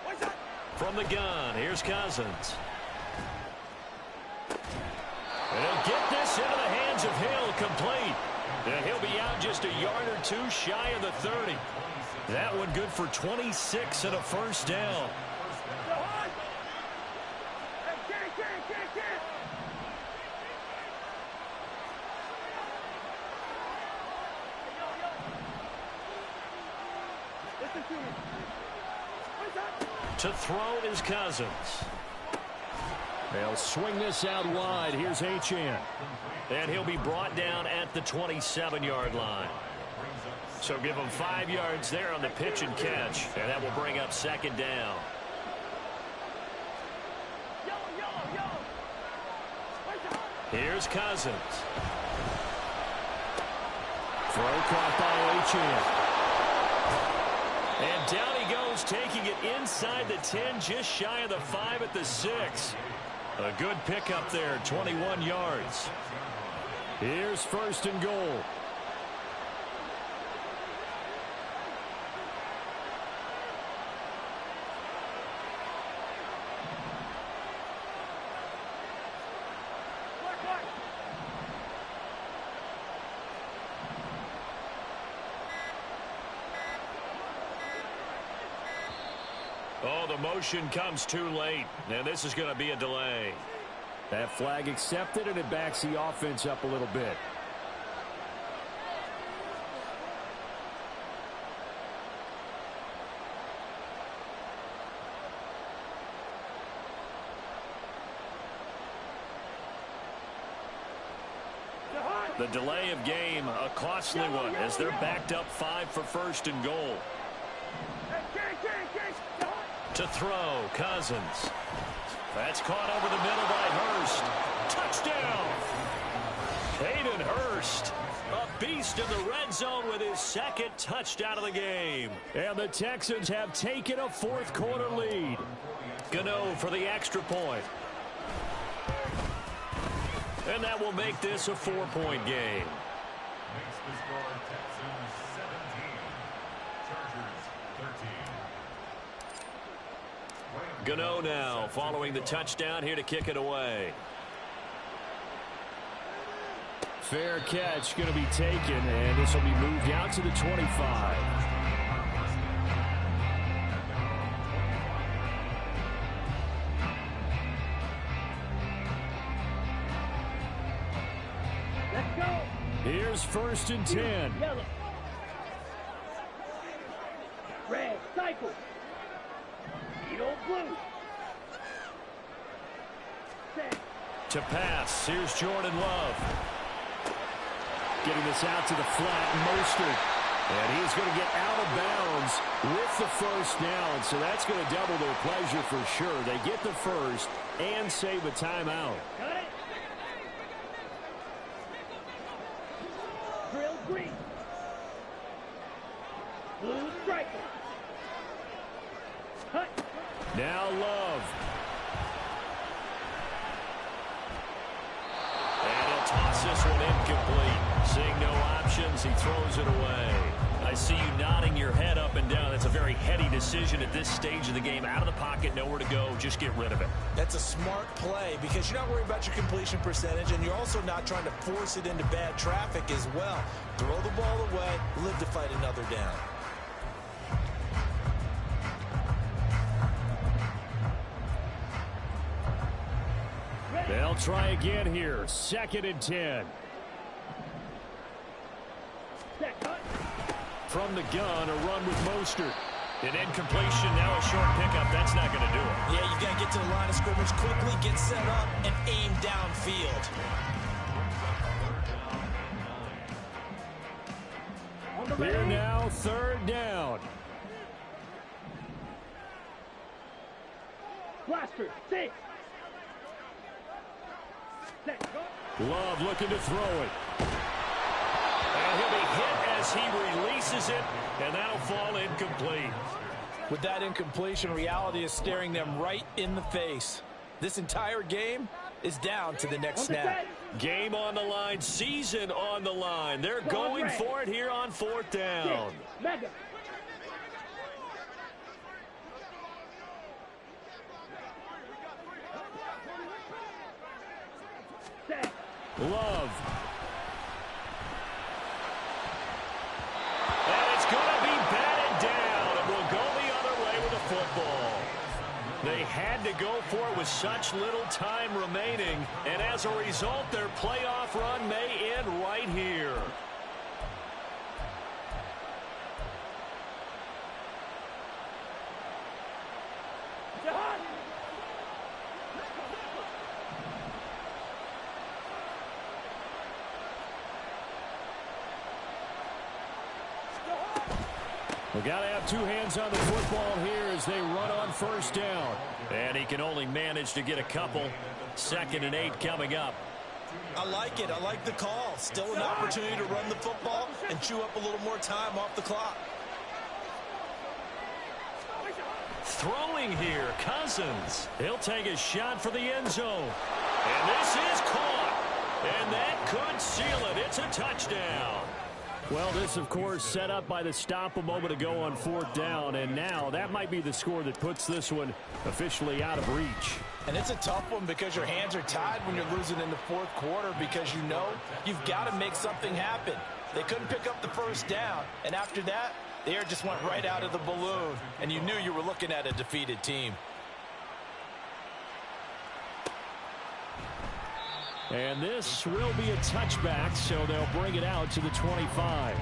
Speaker 6: What's up?
Speaker 3: From the gun, here's Cousins. And he'll get this into the hands of Hill, complete. And he'll be out just a yard or 2 shy of the 30. That one good for 26 and a 1st down. To throw is Cousins.
Speaker 8: They'll swing this out wide. Here's Achane.
Speaker 3: And he'll be brought down at the 27-yard line. So give him 5 yards there on the pitch and catch. And that will bring up 2nd down. Here's Cousins. Throw caught by Achane. Broncos taking it inside the 10, just shy of the 5 at the 6. A good pickup there, 21 yards.
Speaker 8: Here's 1st and goal.
Speaker 3: Oh, the motion comes too late, and this is going to be a delay.
Speaker 8: That flag accepted, and it backs the offense up a little bit.
Speaker 3: The delay of game, a costly one, as they're backed up 5 for 1st and goal. To throw, Cousins. That's caught over the middle by Hurst. Touchdown! Hayden Hurst, a beast in the red zone with his 2nd touchdown of the game.
Speaker 8: And the Texans have taken a 4th quarter lead.
Speaker 3: Gano for the extra point. And that will make this a 4-point game.
Speaker 11: Makes the score Texans 17, Chargers 13.
Speaker 3: Gano now following the touchdown, here to kick it away.
Speaker 8: Fair catch going to be taken, and this will be moved out to the 25. Here's 1st and 10.
Speaker 6: Yellow. Red, cycle. Beetle, blue. Set.
Speaker 3: To pass, here's Jordan Love.
Speaker 8: Getting this out to the flat, Mostert. And he's going to get out of bounds with the 1st down, so that's going to double their pleasure for sure. They get the 1st and save a timeout.
Speaker 6: Got it. Drill green. Blue striker. Cut.
Speaker 8: Now Love.
Speaker 3: And he'll toss this one incomplete. Seeing no options, he throws it away. I see you nodding your head up and down. That's a very heady decision at this stage of the game. Out of the pocket, nowhere to go. Just get rid of it.
Speaker 5: That's a smart play because you're not worried about your completion percentage, and you're also not trying to force it into bad traffic as well. Throw the ball away, live to fight another down.
Speaker 8: They'll try again here. 2nd and 10. From the gun, a run with Mostert.
Speaker 3: An incompletion, now a short pickup. That's not going to do it.
Speaker 5: Yeah, you've got to get to the line of scrimmage quickly, get set up, and aim downfield.
Speaker 8: Here now, 3rd down.
Speaker 6: Blaster, 6.
Speaker 8: Love looking to throw it.
Speaker 3: And he'll be hit as he releases it, and that'll fall incomplete.
Speaker 4: With that incompletion, reality is staring them right in the face. This entire game is down to the next snap.
Speaker 3: Game on the line, season on the line. They're going for it here on 4th down.
Speaker 6: Mega.
Speaker 8: Love.
Speaker 3: And it's going to be batted down. It will go the other way with the football. They had to go for it with such little time remaining, and as a result, their playoff run may end right here.
Speaker 8: We got to have 2 hands on the football here as they run on 1st down.
Speaker 3: And he can only manage to get a couple. 2nd and 8 coming up.
Speaker 5: I like it. I like the call. Still an opportunity to run the football and chew up a little more time off the clock.
Speaker 3: throwing here. Cousins. He'll take a shot for the end zone. And this is caught. And that could seal it. It's a touchdown.
Speaker 8: Well, this, of course, set up by the stop a moment ago on 4th down. And now that might be the score that puts this one officially out of reach.
Speaker 4: And it's a tough one because your hands are tied when you're losing in the 4th quarter because you know you've got to make something happen. They couldn't pick up the first down. And after that, the air just went right out of the balloon. And you knew you were looking at a defeated team.
Speaker 8: And this will be a touchback, so they'll bring it out to the 25.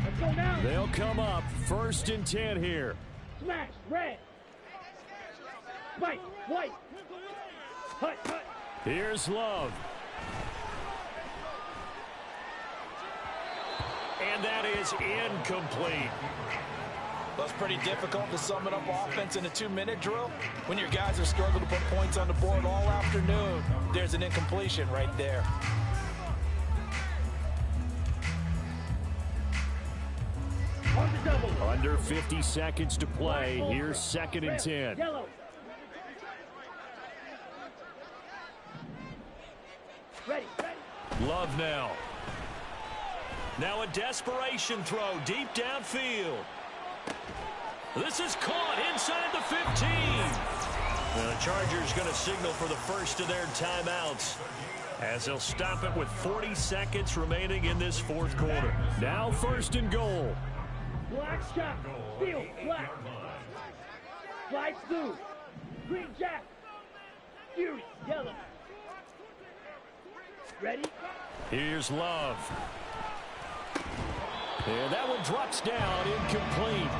Speaker 6: Let's go now.
Speaker 8: They'll come up 1st and 10 here.
Speaker 6: Smash, red. Spike, white. Hut, hut.
Speaker 8: Here's Love.
Speaker 3: And that is incomplete.
Speaker 4: Well, it's pretty difficult to sum it up offense in a 2-minute drill. When your guys are struggling to put points on the board all afternoon, there's an incompletion right there.
Speaker 6: On the double.
Speaker 8: Under 50 seconds to play. Here's 2nd and 10.
Speaker 6: Yellow. Ready, ready.
Speaker 3: Love now. Now a desperation throw deep downfield. This is caught inside the 15. The Chargers going to signal for the first of their timeouts as they'll stop it with 40 seconds remaining in this 4th quarter.
Speaker 8: Now 1st and goal.
Speaker 6: Black shot. Steel, black. Slide through. Green jack. Fury, yellow. Ready?
Speaker 8: Here's Love. And that one drops down, incomplete.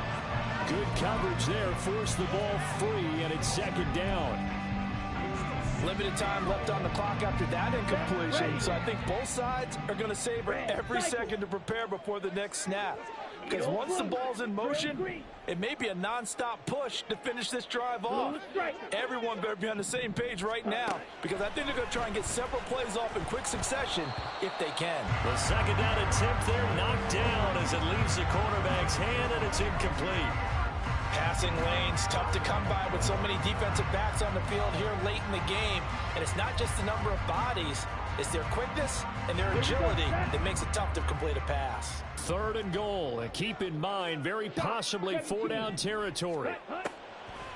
Speaker 8: Good coverage there, forced the ball free, and it's 2nd down.
Speaker 4: Limited time left on the clock after that incompletion, so I think both sides are going to savor every second to prepare before the next snap. Because once the ball's in motion, it may be a non-stop push to finish this drive off. Everyone better be on the same page right now, because I think they're going to try and get several plays off in quick succession if they can.
Speaker 3: The 2nd down attempt there knocked down as it leaves the cornerback's hand, and it's incomplete.
Speaker 4: Passing lanes, tough to come by with so many defensive backs on the field here late in the game. And it's not just the number of bodies, it's their quickness and their agility that makes it tough to complete a pass.
Speaker 8: 3rd and goal. And keep in mind, very possibly 4-down territory.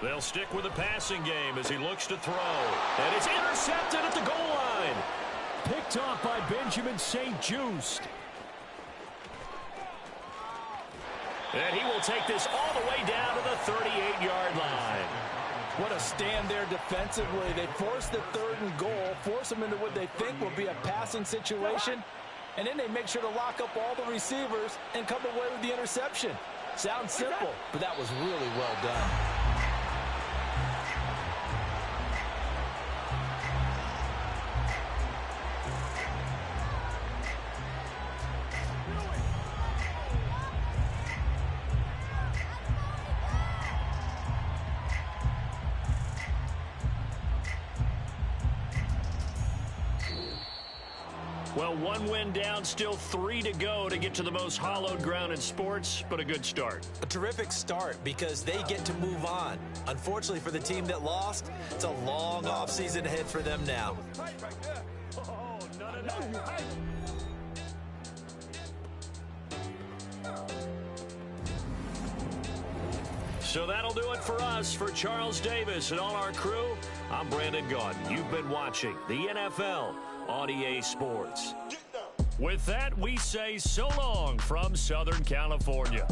Speaker 3: They'll stick with the passing game as he looks to throw. And it's intercepted at the goal line.
Speaker 8: Picked off by Benjamin St. Just.
Speaker 3: And he will take this all the way down to the 38-yard line.
Speaker 4: What a stand there defensively. They force the 3rd and goal, force them into what they think will be a passing situation, and then they make sure to lock up all the receivers and come away with the interception. Sounds simple, but that was really well done.
Speaker 3: Well, 1 win down, still 3 to go to get to the most hallowed ground in sports, but a good start.
Speaker 5: A terrific start because they get to move on. Unfortunately for the team that lost, it's a long offseason ahead for them now.
Speaker 3: So that'll do it for us. For Charles Davis and all our crew, I'm Brandon Gaudin. You've been watching the NFL on EA Sports. With that, we say so long from Southern California.